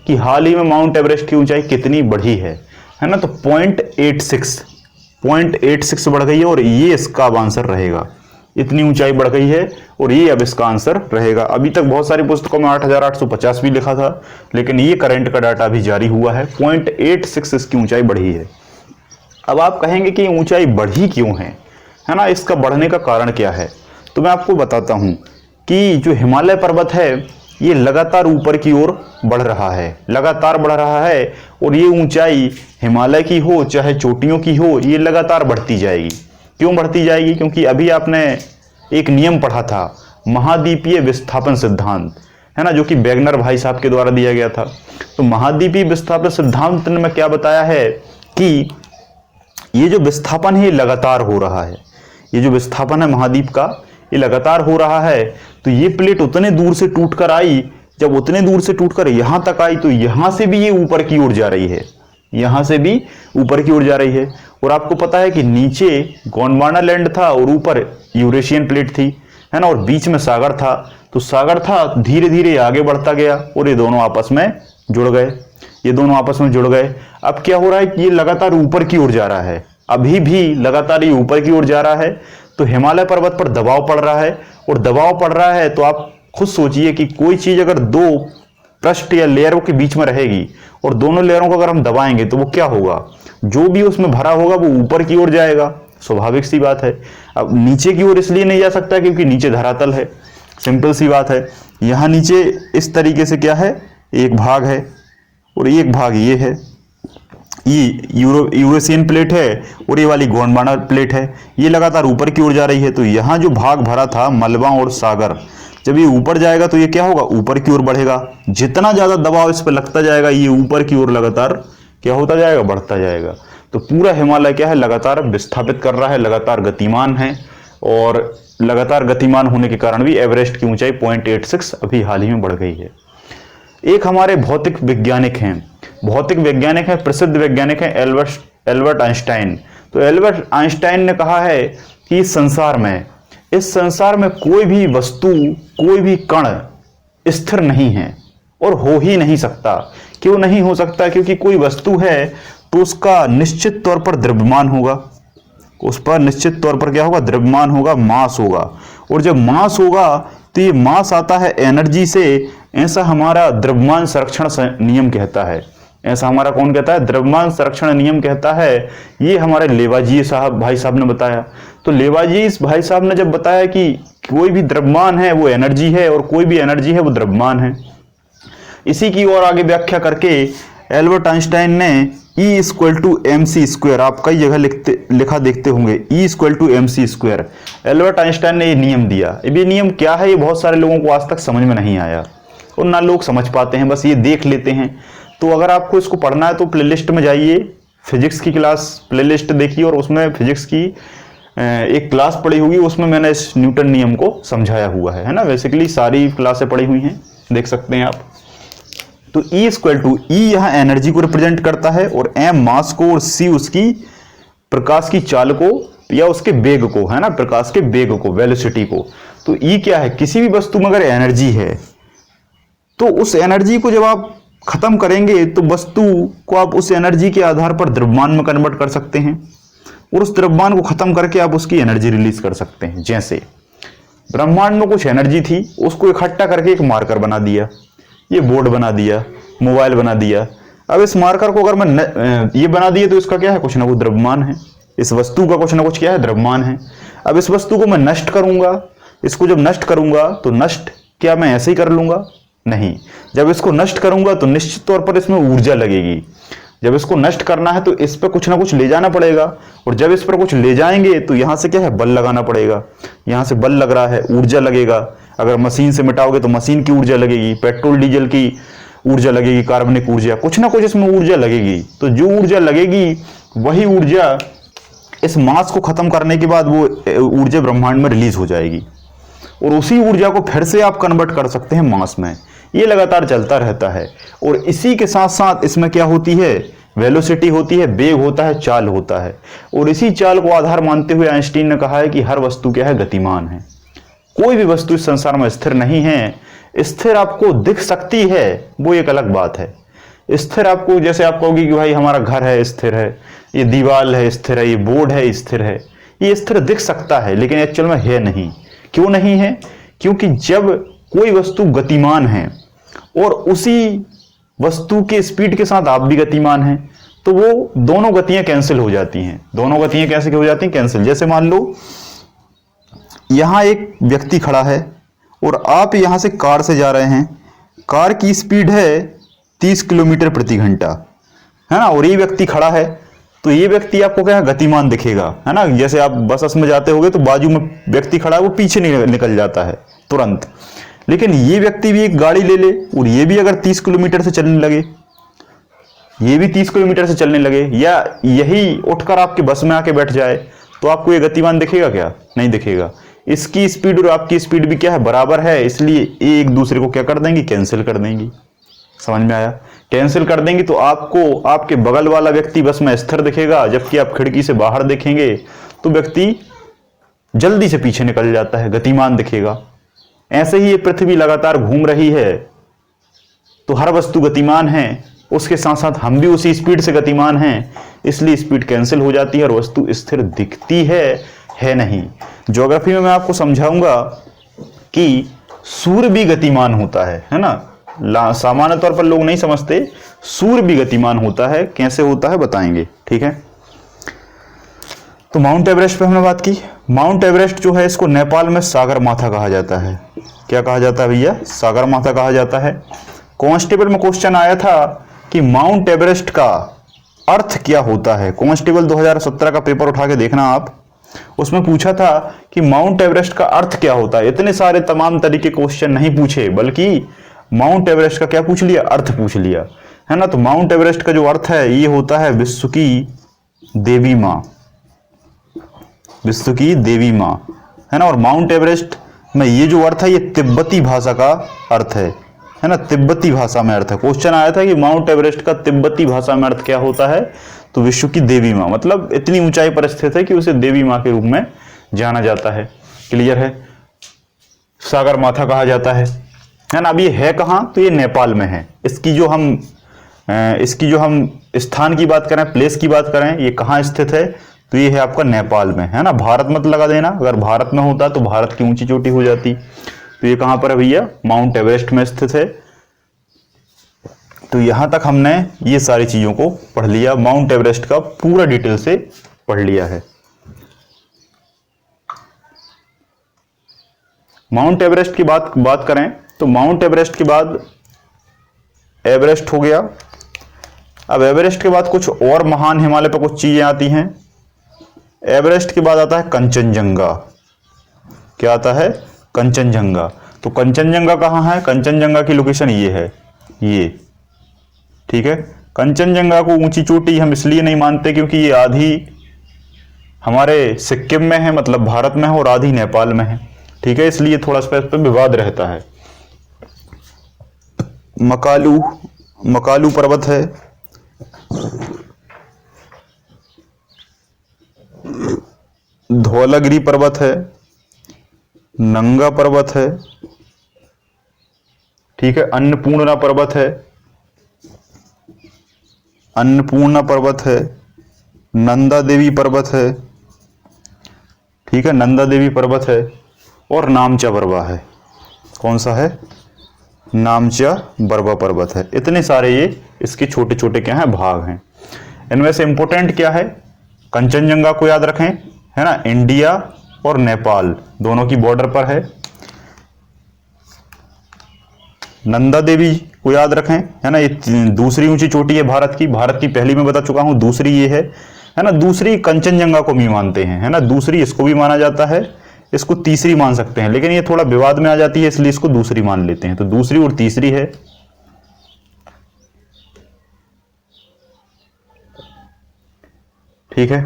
कि हाल ही में माउंट एवरेस्ट की ऊंचाई कितनी बढ़ी है ना। तो 0.86 बढ़ गई है और ये इसका अब आंसर रहेगा। इतनी ऊंचाई बढ़ गई है और ये अब इसका आंसर रहेगा। अभी तक बहुत सारी पुस्तकों में 8850 भी लिखा था, लेकिन ये करंट का डाटा भी जारी हुआ है, 0.86 इसकी ऊंचाई बढ़ी है। अब आप कहेंगे कि ऊंचाई बढ़ी क्यों है ना, इसका बढ़ने का कारण क्या है। तो मैं आपको बताता हूं कि जो हिमालय पर्वत है ये लगातार ऊपर की ओर बढ़ रहा है, लगातार बढ़ रहा है और ये ऊंचाई हिमालय की हो चाहे चोटियों की हो, ये लगातार बढ़ती जाएगी। क्यों बढ़ती जाएगी? क्योंकि अभी आपने एक नियम पढ़ा था, महाद्वीपीय विस्थापन सिद्धांत, है ना, जो कि वेगनर भाई साहब के द्वारा दिया गया था। तो महाद्वीपीय विस्थापन सिद्धांत ने क्या बताया है कि ये जो विस्थापन है ये लगातार हो रहा है, ये जो विस्थापन है महाद्वीप का ये लगातार हो रहा है। तो ये प्लेट उतने दूर से टूटकर आई, जब उतने दूर से टूटकर यहां तक आई तो यहां से भी ये ऊपर की ओर जा रही है, यहां से भी ऊपर की ओर जा रही है। और आपको पता है कि नीचे गोंडवाना लैंड था और ऊपर यूरेशियन प्लेट थी, है ना, और बीच में सागर था। तो सागर था, धीरे धीरे आगे बढ़ता गया और ये दोनों आपस में जुड़ गए, ये दोनों आपस में जुड़ गए। अब क्या हो रहा है कि ये लगातार ऊपर की ओर जा रहा है, अभी भी लगातार ये ऊपर की ओर जा रहा है। तो हिमालय पर्वत पर दबाव पड़ रहा है और दबाव पड़ रहा है तो आप खुद सोचिए कि कोई चीज अगर दो पृष्ठ या लेयरों के बीच में रहेगी और दोनों लेयरों को अगर हम दबाएंगे तो वो क्या होगा, जो भी उसमें भरा होगा वो ऊपर की ओर जाएगा, स्वाभाविक सी बात है। अब नीचे की ओर इसलिए नहीं जा सकता क्योंकि नीचे धरातल है, सिंपल सी बात है। यहां नीचे इस तरीके से क्या है, एक भाग है और एक भाग ये है, ये यूरेशियन प्लेट है और ये वाली गोंडवाना प्लेट है, ये लगातार ऊपर की ओर जा रही है। तो यहाँ जो भाग भरा था मलबा और सागर, जब ये ऊपर जाएगा तो ये क्या होगा, ऊपर की ओर बढ़ेगा। जितना ज्यादा दबाव इस पर लगता जाएगा ये ऊपर की ओर लगातार क्या होता जाएगा, बढ़ता जाएगा। तो पूरा हिमालय क्या है, लगातार विस्थापित कर रहा है, लगातार गतिमान है और लगातार गतिमान होने के कारण भी एवरेस्ट की ऊंचाई 0.86 अभी हाल ही में बढ़ गई है। एक हमारे भौतिक वैज्ञानिक हैं, प्रसिद्ध वैज्ञानिक हैं एल्बर्ट आइंस्टाइन। तो एल्बर्ट आइंस्टाइन ने कहा है कि इस संसार में कोई भी वस्तु, कोई भी कण स्थिर नहीं है और हो ही नहीं सकता। क्यों नहीं हो सकता? क्योंकि कोई वस्तु है तो उसका निश्चित तौर पर द्रव्यमान होगा, उस पर निश्चित तौर पर क्या होगा, द्रव्यमान होगा, मास होगा। और जब मास होगा तो ये मास आता है एनर्जी से। ऐसा हमारा द्रव्यमान संरक्षण नियम कहता है, ऐसा हमारा कौन कहता है, द्रव्यमान संरक्षण नियम कहता है। ये हमारे लेवाजिए भाई साहब ने बताया। तो लेवाजिए भाई साहब ने जब बताया कि कोई भी द्रव्यमान है वो एनर्जी है और कोई भी एनर्जी है वो द्रव्यमान है, इसी की और आगे व्याख्या करके एल्बर्ट आइंस्टाइन ने E=mc², आप कई जगह लिखा देखते होंगे, E=mc²। एल्बर्ट आइंस्टाइन ने ये नियम दिया। ये नियम क्या है, ये बहुत सारे लोगों को आज तक समझ में नहीं आया और ना लोग समझ पाते हैं, बस ये देख लेते हैं। तो अगर आपको इसको पढ़ना है तो प्लेलिस्ट में जाइए, फिजिक्स की क्लास प्लेलिस्ट देखिए और उसमें फिजिक्स की एक क्लास पढ़ी होगी, उसमें मैंने इस न्यूटन नियम को समझाया हुआ है ना। बेसिकली सारी क्लासें पढ़ी हुई हैं, देख सकते हैं आप। तो E यहाँ एनर्जी को रिप्रेजेंट करता है और M मास को और C उसकी प्रकाश की चाल को या उसके वेग को, है ना, प्रकाश के वेग को, वेलोसिटी को। तो E क्या है, किसी भी वस्तु में अगर एनर्जी है तो उस एनर्जी को जब आप खत्म करेंगे तो वस्तु को आप उस एनर्जी के आधार पर द्रव्यमान में कन्वर्ट कर सकते हैं और उस द्रव्यमान को खत्म करके आप उसकी एनर्जी रिलीज कर सकते हैं। जैसे ब्रह्मांड में कुछ एनर्जी थी, उसको इकट्ठा करके एक मार्कर बना दिया, ये बोर्ड बना दिया, मोबाइल बना दिया। अब इस मार्कर को अगर मैं ये बना दिए तो इसका क्या है, कुछ ना कुछ द्रव्यमान है, इस वस्तु का कुछ ना कुछ क्या है, द्रव्यमान है। अब इस वस्तु को मैं नष्ट करूंगा, इसको जब नष्ट करूंगा तो नष्ट क्या मैं ऐसे ही कर लूंगा, नहीं। जब इसको नष्ट करूंगा तो निश्चित तौर पर इसमें ऊर्जा लगेगी। जब इसको नष्ट करना है तो इस पर कुछ ना कुछ ले जाना पड़ेगा और जब इस पर कुछ ले जाएंगे तो यहां से क्या है, बल लगाना पड़ेगा। यहां से बल लग रहा है, ऊर्जा लगेगा। अगर मशीन से मिटाओगे तो मशीन की ऊर्जा लगेगी, पेट्रोल डीजल की ऊर्जा लगेगी, कार्बनिक ऊर्जा, कुछ ना कुछ इसमें ऊर्जा लगेगी। तो जो ऊर्जा लगेगी वही ऊर्जा इस मास को खत्म करने के बाद वो ऊर्जा ब्रह्मांड में रिलीज हो जाएगी और उसी ऊर्जा को फिर से आप कन्वर्ट कर सकते हैं मास में। ये लगातार चलता रहता है और इसी के साथ साथ इसमें क्या होती है, वेलोसिटी होती है, वेग होता है, चाल होता है। और इसी चाल को आधार मानते हुए आइंस्टीन ने कहा है कि हर वस्तु क्या है, गतिमान है। कोई भी वस्तु इस संसार में स्थिर नहीं है। स्थिर आपको दिख सकती है, वो एक अलग बात है। स्थिर आपको, जैसे आप कहोगे कि भाई हमारा घर है, स्थिर है, ये दीवार है, स्थिर है, ये बोर्ड है, स्थिर है, ये स्थिर दिख सकता है, लेकिन एक्चुअल में है नहीं। क्यों नहीं है? क्योंकि जब कोई वस्तु गतिमान है और उसी वस्तु के स्पीड के साथ आप भी गतिमान हैं, तो वो दोनों गतियां कैंसिल हो जाती हैं। दोनों गतियां कैसे हो जाती हैं? कैंसिल। जैसे मान लो यहां एक व्यक्ति खड़ा है और आप यहां से कार से जा रहे हैं। कार की स्पीड है 30 किलोमीटर प्रति घंटा, है ना, और ये व्यक्ति खड़ा है, तो ये व्यक्ति आपको क्या है, गतिमान दिखेगा, है ना। जैसे आप बस में जाते होगे तो बाजू में व्यक्ति खड़ा है, वो पीछे निकल जाता है तुरंत। लेकिन ये व्यक्ति भी एक गाड़ी ले ले और ये भी अगर 30 किलोमीटर से चलने लगे, ये भी 30 किलोमीटर से चलने लगे, या यही उठकर आपके बस में आके बैठ जाए, तो आपको ये गतिमान दिखेगा क्या? नहीं दिखेगा। इसकी स्पीड और आपकी स्पीड भी क्या है, बराबर है, इसलिए एक दूसरे को क्या कर देंगी, कैंसिल कर देंगी। समझ में आया? कैंसिल कर देंगी तो आपको आपके बगल वाला व्यक्ति बस में स्थिर दिखेगा, जबकि आप खिड़की से बाहर देखेंगे तो व्यक्ति जल्दी से पीछे निकल जाता है, गतिमान दिखेगा। ऐसे ही ये पृथ्वी लगातार घूम रही है, तो हर वस्तु गतिमान है, उसके साथ साथ हम भी उसी स्पीड से गतिमान हैं, इसलिए स्पीड कैंसिल हो जाती है और वस्तु स्थिर दिखती है नहीं। ज्योग्राफी में मैं आपको समझाऊंगा कि सूर्य भी गतिमान होता है ना। सामान्य तौर पर लोग नहीं समझते, सूर्य भी गतिमान होता है। कैसे होता है बताएंगे, ठीक है। तो माउंट एवरेस्ट पे हमने बात की। माउंट एवरेस्ट जो है, इसको नेपाल में सागर माथा कहा जाता है। क्या कहा जाता है भैया? सागर माथा कहा जाता है। कांस्टेबल में क्वेश्चन आया था कि माउंट एवरेस्ट का अर्थ क्या होता है। कांस्टेबल 2017 का पेपर उठा के देखना आप, उसमें पूछा था कि माउंट एवरेस्ट का अर्थ क्या होता है। इतने सारे तमाम तरीके क्वेश्चन नहीं पूछे, बल्कि माउंट एवरेस्ट का क्या पूछ लिया, अर्थ पूछ लिया, है ना। तो माउंट एवरेस्ट का जो अर्थ है, ये होता है विश्व की देवी माँ, विश्व की देवी माँ, है ना। और माउंट एवरेस्ट में ये जो अर्थ है, ये तिब्बती भाषा का अर्थ है ना, तिब्बती भाषा में अर्थ है। क्वेश्चन आया था कि माउंट एवरेस्ट का तिब्बती भाषा में अर्थ क्या होता है, तो विश्व की देवी माँ, मतलब इतनी ऊंचाई पर स्थित है कि उसे देवी माँ के रूप में जाना जाता है। क्लियर है? सागर माथा कहा जाता है ना। अब ये है कहाँ? तो ये नेपाल में है। इसकी जो हम स्थान की बात करें, प्लेस की बात करें, ये कहाँ स्थित है, तो ये है आपका नेपाल में, है ना। भारत मत लगा देना, अगर भारत में होता तो भारत की ऊंची चोटी हो जाती। तो ये कहां पर है भैया? माउंट एवरेस्ट में स्थित है। तो यहां तक हमने ये सारी चीजों को पढ़ लिया, माउंट एवरेस्ट का पूरा डिटेल से पढ़ लिया है। माउंट एवरेस्ट की बात करें तो माउंट एवरेस्ट के बाद एवरेस्ट हो गया। अब एवरेस्ट के बाद कुछ और महान हिमालय पर कुछ चीजें आती हैं। एवरेस्ट के बाद आता है कंचनजंगा। क्या आता है? कंचनजंगा। तो कंचनजंगा कहाँ है? कंचनजंगा की लोकेशन ये है, ये, ठीक है। कंचनजंगा को ऊंची चोटी हम इसलिए नहीं मानते क्योंकि ये आधी हमारे सिक्किम में है, मतलब भारत में है, और आधी नेपाल में है, ठीक है। इसलिए थोड़ा सा इस पर विवाद रहता है। मकालू पर्वत है, धौलागिरी पर्वत है, नंगा पर्वत है, ठीक है। अन्नपूर्णा पर्वत है, अन्नपूर्णा पर्वत है, नंदा देवी पर्वत है, ठीक है, नंदा देवी पर्वत है, और नामचा बरवा है। कौन सा है? नामचा बरवा पर्वत है। इतने सारे ये इसके छोटे छोटे क्या हैं, भाग हैं। इनमें से इंपॉर्टेंट क्या है? कंचनजंगा को याद रखें, है ना, इंडिया और नेपाल दोनों की बॉर्डर पर है। नंदा देवी को याद रखें, है ना, ये दूसरी ऊंची चोटी है भारत की। भारत की पहली मैं बता चुका हूं, दूसरी ये है ना। दूसरी कंचनजंगा को भी मानते हैं, है ना, दूसरी इसको भी माना जाता है, इसको तीसरी मान सकते हैं, लेकिन ये थोड़ा विवाद में आ जाती है, इसलिए इसको दूसरी मान लेते हैं। तो दूसरी और तीसरी है। ठीक है।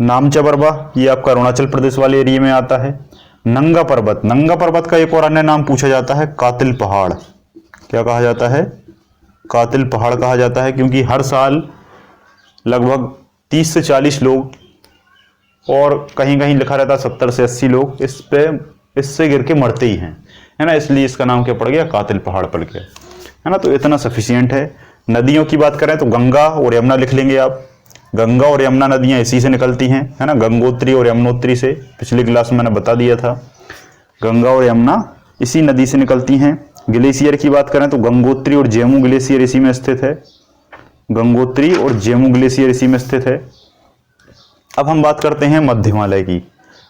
नामचा बरवा ये आपका अरुणाचल प्रदेश वाले एरिया में आता है। नंगा पर्वत, नंगा पर्वत का एक और अन्य नाम पूछा जाता है कातिल पहाड़। क्या कहा जाता है? कातिल पहाड़ कहा जाता है, क्योंकि हर साल लगभग 30 से 40 लोग, और कहीं कहीं लिखा रहता 70 से 80 लोग इससे गिर के मरते ही हैं, है ना। इसलिए इसका नाम क्या पड़ गया, कातिल पहाड़ पड़ गया, है ना। तो इतना सफिशियंट है। नदियों की बात करें तो गंगा और यमुना लिख लेंगे आप। गंगा और यमुना नदियां इसी से निकलती हैं, है ना, गंगोत्री और यमुनोत्री से। पिछली क्लास में मैंने बता दिया था, गंगा और यमुना इसी नदी से निकलती हैं। ग्लेशियर की बात करें तो गंगोत्री और जेमू ग्लेशियर इसी में स्थित है। गंगोत्री और जेमू ग्लेशियर इसी में स्थित है। अब हम बात करते हैं मध्य हिमालय की।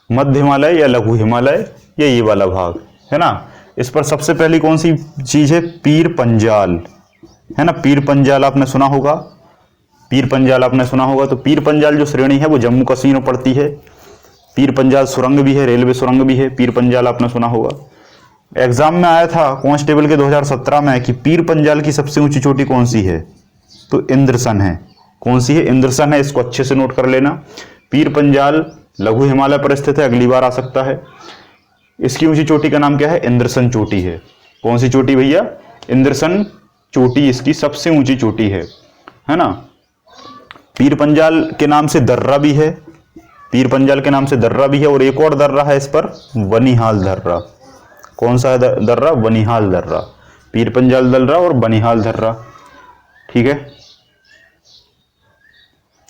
मध्य हिमालय या लघु हिमालय, ये वाला भाग, है ना। इस पर सबसे पहली कौन सी चीज है, पीर पंजाल, है ना। पीर पंजाल आपने सुना होगा, पीर पंजाल आपने सुना होगा। तो पीर पंजाल जो श्रेणी है वो जम्मू कश्मीर में पड़ती है। पीर पंजाल सुरंग भी है, रेलवे सुरंग भी है। पीर पंजाल आपने सुना होगा, एग्जाम में आया था कांस्टेबल के 2017 में कि पीर पंजाल की सबसे ऊंची चोटी कौन सी है, तो इंद्रसन है। कौन सी है, इंद्रसन है। इसको अच्छे से नोट कर लेना। पीर पंजाल लघु हिमालय पर स्थित है, अगली बार आ सकता है। इसकी ऊंची चोटी का नाम क्या है, इंद्रसन चोटी है। कौन सी चोटी भैया, इंद्रसन चोटी इसकी सबसे ऊंची चोटी है ना। पीर पंजाल के नाम से दर्रा भी है, पीर पंजाल के नाम से दर्रा भी है, और एक और दर्रा है इस पर, बनिहाल दर्रा। कौन सा है दर्रा, बनिहाल दर्रा। पीर पंजाल दर्रा और बनिहाल दर्रा, ठीक है।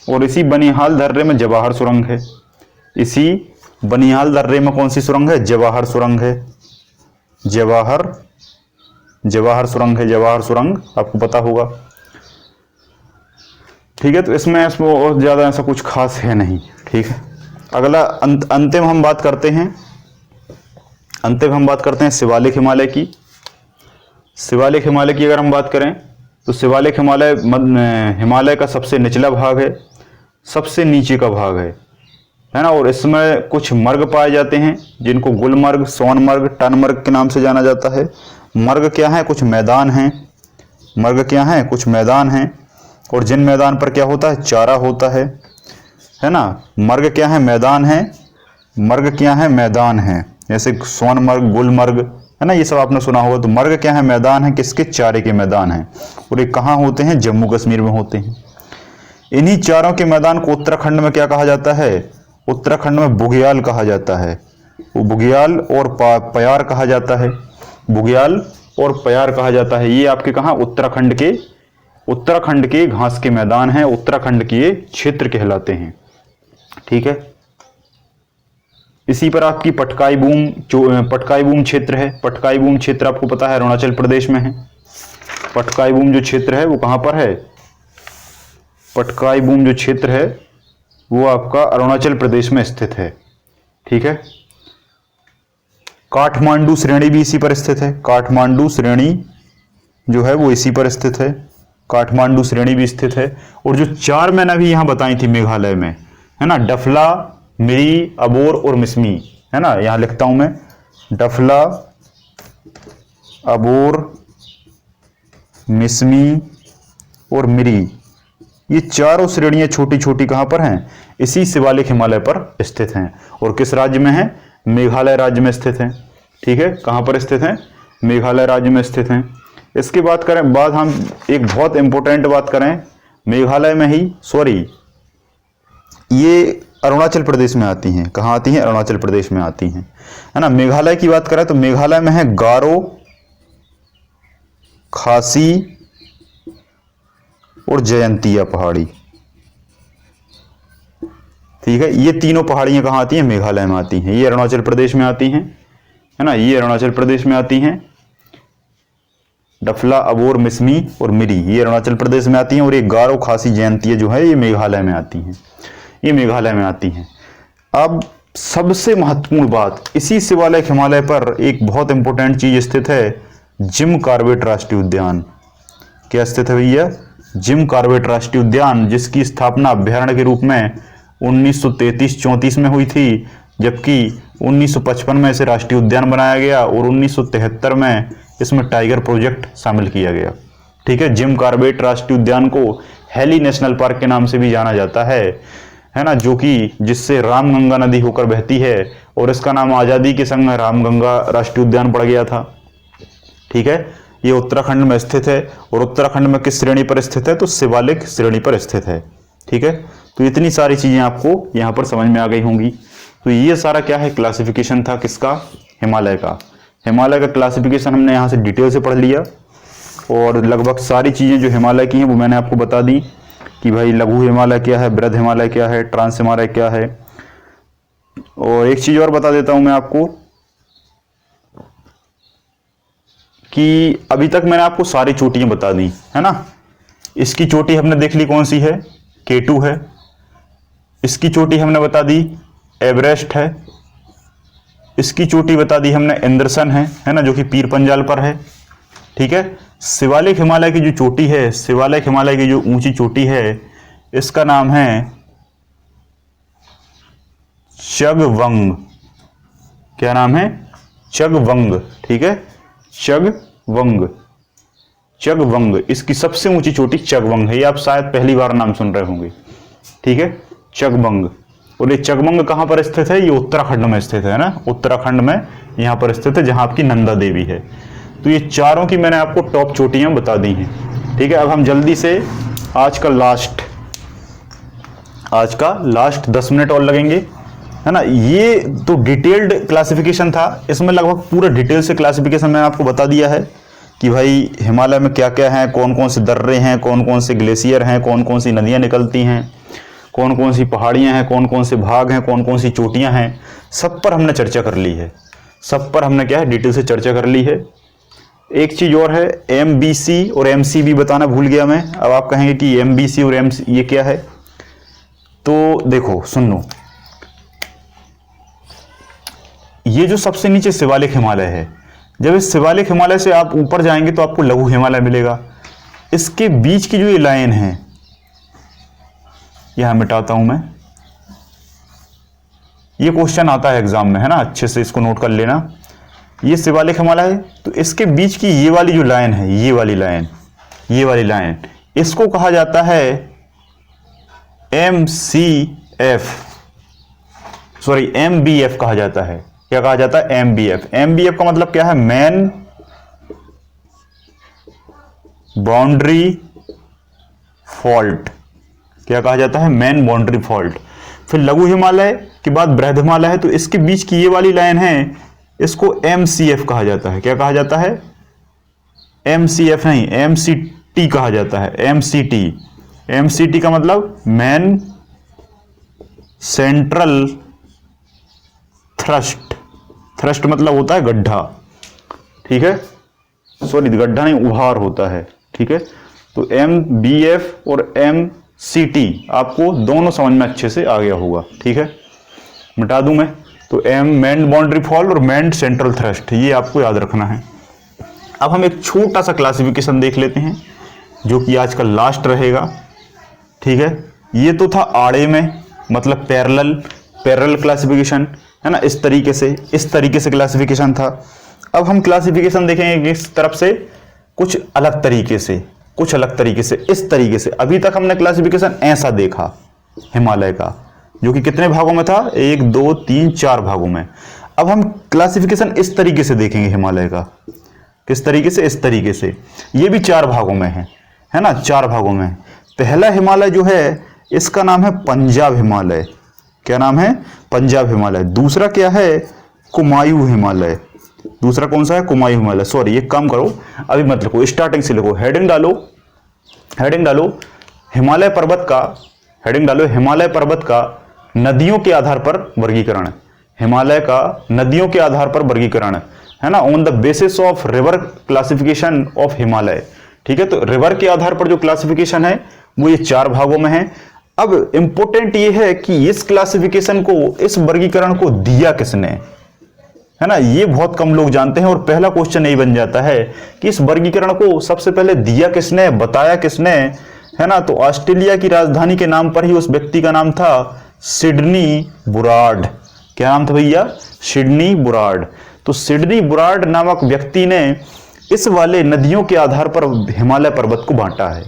और इसी बनिहाल दर्रे में जवाहर सुरंग है। इसी बनिहाल दर्रे में कौन सी सुरंग है, जवाहर सुरंग है। जवाहर सुरंग है, जवाहर सुरंग आपको पता होगा, ठीक है। तो इसमें और ज्यादा ऐसा कुछ खास है नहीं, ठीक है। अगला अंतिम हम बात करते हैं, शिवालिक हिमालय की। शिवालिक हिमालय की अगर हम बात करें तो शिवालिक हिमालय का सबसे निचला भाग है, सबसे नीचे का भाग है ना। और इसमें कुछ मर्ग पाए जाते हैं जिनको गुलमर्ग, सोनमर्ग, टनमर्ग के नाम से जाना जाता है। मर्ग क्या है, कुछ मैदान हैं। मर्ग क्या है, कुछ मैदान हैं, और जिन मैदान पर क्या होता है, चारा होता है ना। मर्ग क्या है, मैदान है। मर्ग क्या है, मैदान है। जैसे सोनमर्ग, गुलमर्ग, है ना, ये सब आपने सुना होगा। तो मर्ग क्या है, मैदान है, किसके, चारे के मैदान है। और ये कहाँ होते हैं, जम्मू कश्मीर में होते हैं। इन्हीं चारों के मैदान को उत्तराखंड में क्या कहा जाता है, उत्तराखंड में बुग्याल कहा जाता है। वो बुग्याल और प्यार कहा जाता है, बुग्याल और प्यार कहा जाता है। ये आपके कहाँ, उत्तराखंड के घास के मैदान हैं, उत्तराखंड के ये क्षेत्र कहलाते हैं, ठीक है। इसी पर आपकी पटकाई बूम क्षेत्र है। पटकाई बूम क्षेत्र आपको पता है अरुणाचल प्रदेश में है। पटकाई बूम जो क्षेत्र है वो कहां पर है, पटकाई बूम जो क्षेत्र है वो आपका अरुणाचल प्रदेश में स्थित है, ठीक है। काठमांडू श्रेणी भी इसी पर स्थित है। काठमांडू श्रेणी जो है वो इसी पर स्थित है। काठमांडू श्रेणी भी स्थित है। और जो चार मैंने अभी यहां बताई थी मेघालय में, है ना, डफला, मिरी, अबोर और मिसमी, है ना, यहां लिखता हूं मैं, डफला, अबोर, मिसमी और मिरी, ये चारों श्रेणियां छोटी छोटी कहां पर हैं, इसी शिवालिक हिमालय पर स्थित हैं। और किस राज्य में है, मेघालय राज्य में स्थित हैं, ठीक है। कहां पर स्थित हैं, मेघालय राज्य में स्थित हैं। इसकी बात करें, बाद हम एक बहुत इंपॉर्टेंट बात करें, मेघालय में ही, सॉरी, ये अरुणाचल प्रदेश में आती हैं। कहाँ आती हैं, अरुणाचल प्रदेश में आती हैं, है ना। मेघालय की बात करें तो मेघालय में है गारो, खासी और जयंतिया पहाड़ी, ठीक है। ये तीनों पहाड़ियां कहाँ आती हैं, मेघालय में आती हैं। ये अरुणाचल प्रदेश में आती हैं, है ना, ये अरुणाचल प्रदेश में आती हैं। डफला, अबोर, मिसमी और मिरी ये अरुणाचल प्रदेश में आती हैं। और ये गारो, खासी, जयंतिया जो है ये मेघालय में आती हैं, ये मेघालय में आती हैं। अब सबसे महत्वपूर्ण बात, इसी शिवालिक हिमालय पर एक बहुत इंपॉर्टेंट चीज स्थित है, जिम कॉर्बेट राष्ट्रीय उद्यान। क्या स्थित है भैया, जिम कॉर्बेट राष्ट्रीय उद्यान, जिसकी स्थापना अभ्यारण्य के रूप में 1933-34 में हुई थी, जबकि 1955 में इसे राष्ट्रीय उद्यान बनाया गया और 1973 में इसमें टाइगर प्रोजेक्ट शामिल किया गया, ठीक है। जिम कॉर्बेट राष्ट्रीय उद्यान को हेली नेशनल पार्क के नाम से भी जाना जाता है ना, जो कि जिससे रामगंगा नदी होकर बहती है, और इसका नाम आजादी के संग रामगंगा राष्ट्रीय उद्यान पड़ गया था, ठीक है। ये उत्तराखंड में स्थित है। और उत्तराखंड में किस श्रेणी पर स्थित है, तो शिवालिक श्रेणी पर स्थित है, ठीक है, तो इतनी सारी चीजें आपको यहाँ पर समझ में आ गई होंगी। तो ये सारा क्या है, क्लासिफिकेशन था किसका, हिमालय का। हिमालय का क्लासिफिकेशन हमने यहाँ से डिटेल से पढ़ लिया और लगभग सारी चीजें जो हिमालय की हैं वो मैंने आपको बता दी कि भाई लघु हिमालय क्या है, बृहद हिमालय क्या है, ट्रांस हिमालय क्या है। और एक चीज और बता देता हूं मैं आपको कि अभी तक मैंने आपको सारी चोटियां बता दी है ना। इसकी चोटी हमने देख ली कौन सी है, K2 है। इसकी चोटी हमने बता दी एवरेस्ट है। इसकी चोटी बता दी हमने एंडरसन है ना, जो कि पीर पंजाल पर है। ठीक है, शिवालिक हिमालय की जो चोटी है, शिवालिक हिमालय की जो ऊंची चोटी है, इसका नाम है चगवंग। क्या नाम है, चगवंग। ठीक है, चगवंग, चगवंग इसकी सबसे ऊंची चोटी चगवंग है। ये आप शायद पहली बार नाम सुन रहे होंगे। ठीक है, चगवंग। और ये चगवंग कहां पर स्थित है, ये उत्तराखंड में स्थित है ना, उत्तराखंड में यहां पर स्थित है जहां आपकी नंदा देवी है। तो ये चारों की मैंने आपको टॉप चोटियां बता दी हैं। ठीक है, अब हम जल्दी से आज का लास्ट 10 मिनट और लगेंगे है ना। ये तो डिटेल्ड क्लासिफिकेशन था, इसमें लगभग पूरा डिटेल से क्लासिफिकेशन मैंने आपको बता दिया है कि भाई हिमालय में क्या क्या है, कौन कौन से दर्रे हैं, कौन कौन से ग्लेशियर हैं, कौन कौन सी नदियां निकलती हैं, कौन कौन सी पहाड़ियां हैं, कौन कौन से भाग हैं, कौन कौन सी चोटियां हैं। सब पर हमने चर्चा कर ली है, सब पर हमने क्या है डिटेल से चर्चा कर ली है। एक चीज और है, MBC और MCB बताना भूल गया मैं। अब आप कहेंगे कि MBC और MC ये क्या है, तो देखो सुन लो, ये जो सबसे नीचे शिवालिक हिमालय है, जब इस शिवालिक हिमालय से आप ऊपर जाएंगे तो आपको लघु हिमालय मिलेगा। इसके बीच की जो ये लाइन है, यह मिटाता हूं मैं, ये क्वेश्चन आता है एग्जाम में है ना, अच्छे से इसको नोट कर लेना। ये शिवालिक हिमालय है, तो इसके बीच की ये वाली जो लाइन है, ये वाली लाइन, इसको कहा जाता है MBF कहा जाता है। क्या कहा जाता है, MBF का मतलब क्या है, मेन बाउंड्री फॉल्ट। क्या कहा जाता है, मेन बाउंड्री फॉल्ट। फिर लघु हिमालय के बाद बृहद हिमालय है, तो इसके बीच की ये वाली लाइन है, इसको MCF कहा जाता है। क्या कहा जाता है, MCF नहीं, MCT कहा जाता है। MCT का मतलब मेन सेंट्रल थ्रस्ट मतलब होता है गड्ढा। ठीक है, सॉरी गड्ढा नहीं, उभार होता है। ठीक है, तो MBF और MCT आपको दोनों समझ में अच्छे से आ गया होगा। ठीक है, मिटा दूं मैं, तो मेन बाउंड्री फॉल और मेन सेंट्रल थ्रस्ट, ये आपको याद रखना है। अब हम एक छोटा सा क्लासिफिकेशन देख लेते हैं जो कि आज का लास्ट रहेगा। ठीक है, ये तो था आड़े में, मतलब पैरेलल क्लासिफिकेशन है ना, इस तरीके से क्लासिफिकेशन था। अब हम क्लासिफिकेशन देखेंगे किस तरफ से, कुछ अलग तरीके से, इस तरीके से। अभी तक हमने क्लासिफिकेशन ऐसा देखा हिमालय का, जो कि कितने भागों में था, 1 2 3 4 भागों में। अब हम क्लासिफिकेशन इस तरीके से देखेंगे हिमालय का। किस तरीके से, इस तरीके से। ये भी 4 भागों में है ना, 4 भागों में। पहला हिमालय जो है, इसका नाम है पंजाब हिमालय। क्या नाम है, पंजाब हिमालय। दूसरा क्या है, कुमायूं हिमालय। दूसरा कौन सा है, कुमायूं हिमालय। सॉरी, ये काम करो, अभी मत लिखो, स्टार्टिंग से लिखो। हेडिंग डालो हिमालय पर्वत का नदियों के आधार पर वर्गीकरण। हिमालय का नदियों के आधार पर वर्गीकरण है ना, on the basis of river classification of Himalaya. ठीक है, तो रिवर के आधार पर जो क्लासिफिकेशन है वो ये 4 भागों में है। अब इंपॉर्टेंट ये है कि इस क्लासिफिकेशन को, इस वर्गीकरण को दिया किसने, है ना, ये बहुत कम लोग जानते हैं। और पहला क्वेश्चन यही बन जाता है कि इस वर्गीकरण को सबसे पहले दिया किसने, बताया किसने, है ना। तो ऑस्ट्रेलिया की राजधानी के नाम पर ही उस व्यक्ति का नाम था सिडनी बुराड। क्या नाम था भैया, सिडनी बुराड। तो सिडनी बुराड नामक व्यक्ति ने इस वाले नदियों के आधार पर हिमालय पर्वत को बांटा है।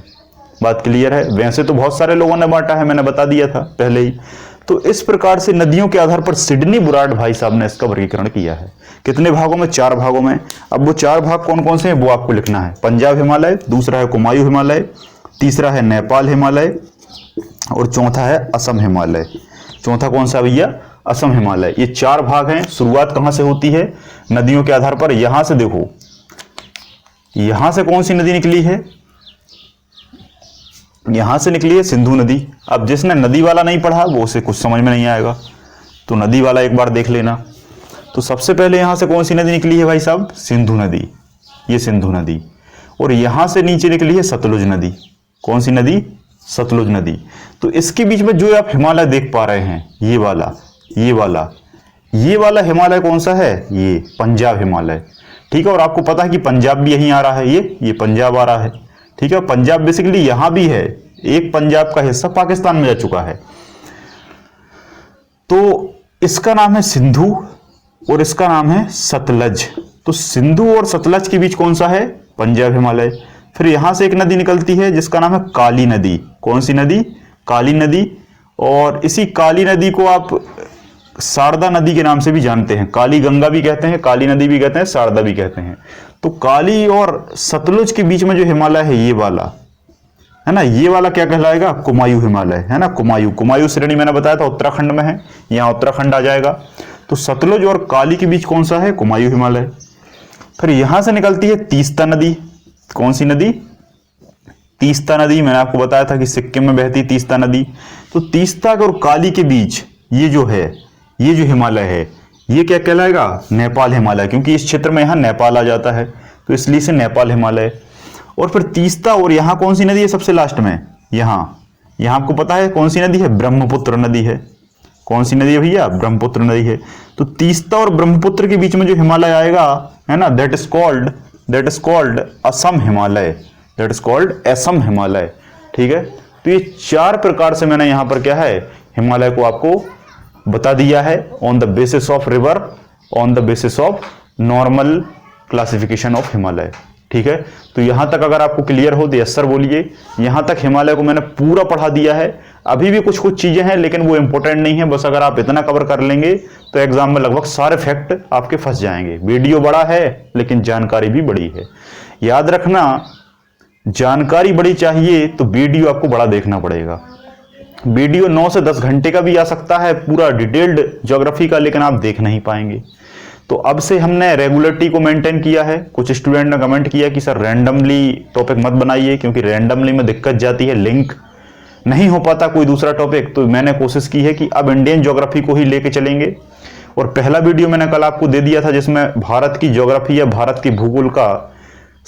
बात क्लियर है। वैसे तो बहुत सारे लोगों ने बांटा है, मैंने बता दिया था पहले ही। तो इस प्रकार से नदियों के आधार पर सिडनी बुराड भाई साहब ने इसका वर्गीकरण किया है। कितने भागों में, 4 भागों में। अब वो 4 भाग कौन कौन से हैं वो आपको लिखना है। पंजाब हिमालय, दूसरा है कुमायूं हिमालय, तीसरा है नेपाल हिमालय, और चौथा है असम हिमालय। चौथा कौन सा भैया? असम हिमालय। ये 4 भाग हैं। शुरुआत कहां से होती है नदियों के आधार पर? यहां से देखो, यहां से कौन सी नदी निकली है? यहां से निकली है सिंधु नदी। अब जिसने नदी वाला नहीं पढ़ा वो उसे कुछ समझ में नहीं आएगा, तो नदी वाला एक बार देख लेना। तो सबसे पहले यहां से कौन सी नदी निकली है भाई साहब? सिंधु नदी। ये सिंधु नदी। और यहां से नीचे निकली है सतलुज नदी। कौन सी नदी? सतलुज नदी। तो इसके बीच में जो आप हिमालय देख पा रहे हैं, ये वाला हिमालय कौन सा है? ये पंजाब हिमालय। ठीक है। और आपको पता है कि पंजाब भी यहीं आ रहा है, ये पंजाब आ रहा है। ठीक है। पंजाब बेसिकली यहां भी है, एक पंजाब का हिस्सा पाकिस्तान में जा चुका है। तो इसका नाम है सिंधु और इसका नाम है सतलज। तो सिंधु और सतलज के बीच कौन सा है? पंजाब हिमालय। फिर यहां से एक नदी निकलती है जिसका नाम है काली नदी। कौन सी नदी? काली नदी। और इसी काली नदी को आप शारदा नदी के नाम से भी जानते हैं। काली गंगा भी कहते हैं, काली नदी भी कहते हैं, शारदा भी कहते हैं। तो काली और सतलुज के बीच में जो हिमालय है, ये वाला है ना, ये वाला क्या कहलाएगा? कुमायूं हिमालय, है ना। कुमायूं श्रेणी मैंने बताया था उत्तराखंड में है, यहां उत्तराखंड आ जाएगा। तो सतलुज और काली के बीच कौन सा है? कुमायूं हिमालय। फिर यहां से निकलती है तीस्ता नदी। कौन सी नदी? तीस्ता नदी। मैंने आपको बताया था कि सिक्किम में बहती तीस्ता नदी। तो तीस्ता और काली के बीच ये जो है, ये जो हिमालय है, ये क्या कहलाएगा? नेपाल हिमालय, क्योंकि इस क्षेत्र में यहां नेपाल आ जाता है, तो इसलिए से नेपाल हिमालय। और फिर तीस्ता और यहां कौन सी नदी है सबसे लास्ट में? यहां आपको पता है कौन सी नदी है? ब्रह्मपुत्र नदी है। कौन सी नदी है भैया? ब्रह्मपुत्र नदी है। तो तीस्ता और ब्रह्मपुत्र के बीच में जो हिमालय आएगा, है ना, that is called Assam Himalaya. That is called Assam Himalaya. ठीक है। तो ये 4 प्रकार से मैंने यहां पर क्या है, हिमालय को आपको बता दिया है, on the basis of river, on the basis of normal classification of Himalaya. ठीक है। तो यहां तक अगर आपको क्लियर हो तो यस सर बोलिए। यहां तक हिमालय को मैंने पूरा पढ़ा दिया है। अभी भी कुछ चीजें हैं लेकिन वो इंपॉर्टेंट नहीं है। बस अगर आप इतना कवर कर लेंगे तो एग्जाम में लगभग सारे फैक्ट आपके फंस जाएंगे। वीडियो बड़ा है लेकिन जानकारी भी बड़ी है। याद रखना, जानकारी बड़ी चाहिए तो वीडियो आपको बड़ा देखना पड़ेगा। वीडियो 9 से 10 घंटे का भी आ सकता है पूरा डिटेल्ड ज्योग्राफी का, लेकिन आप देख नहीं पाएंगे। तो अब से हमने रेगुलरिटी को मेंटेन किया है। कुछ स्टूडेंट ने कमेंट किया कि सर रैंडमली टॉपिक मत बनाइए, क्योंकि रैंडमली में दिक्कत जाती है, लिंक नहीं हो पाता कोई दूसरा टॉपिक। तो मैंने कोशिश की है कि अब इंडियन ज्योग्राफी को ही लेके चलेंगे। और पहला वीडियो मैंने कल आपको दे दिया था जिसमें भारत की ज्योग्राफी या भारत की भूगोल का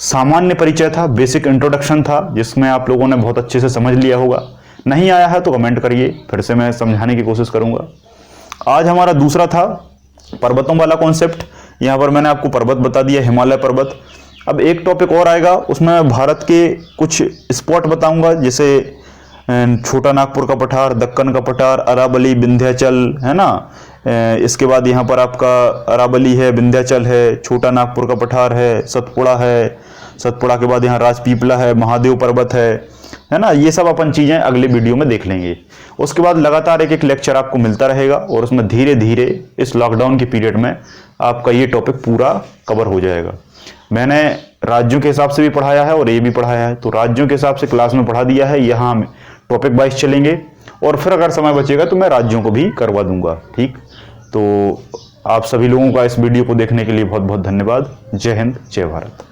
सामान्य परिचय था, बेसिक इंट्रोडक्शन था, जिसमें आप लोगों ने बहुत अच्छे से समझ लिया होगा। नहीं आया है तो कमेंट करिए, फिर से मैं समझाने की कोशिश करूंगा। आज हमारा दूसरा था पर्वतों वाला कॉन्सेप्ट। यहाँ पर मैंने आपको पर्वत बता दिया, हिमालय पर्वत। अब एक टॉपिक और आएगा, उसमें भारत के कुछ स्पॉट बताऊंगा, जैसे छोटा नागपुर का पठार, दक्कन का पठार, अरावली, विंध्याचल, है ना। इसके बाद यहाँ पर आपका अरावली है, विंध्याचल है, छोटा नागपुर का पठार है, सतपुड़ा है, सतपुड़ा के बाद यहाँ राजपीपला है, महादेव पर्वत है ना। ये सब अपन चीजें अगले वीडियो में देख लेंगे। उसके बाद लगातार एक लेक्चर आपको मिलता रहेगा और उसमें धीरे धीरे इस लॉकडाउन के पीरियड में आपका ये टॉपिक पूरा कवर हो जाएगा। मैंने राज्यों के हिसाब से भी पढ़ाया है और ये भी पढ़ाया है, तो राज्यों के हिसाब से क्लास में पढ़ा दिया है। यहाँ हम टॉपिक वाइज चलेंगे और फिर अगर समय बचेगा तो मैं राज्यों को भी करवा दूंगा। ठीक, तो आप सभी लोगों का इस वीडियो को देखने के लिए बहुत बहुत धन्यवाद। जय हिंद, जय भारत।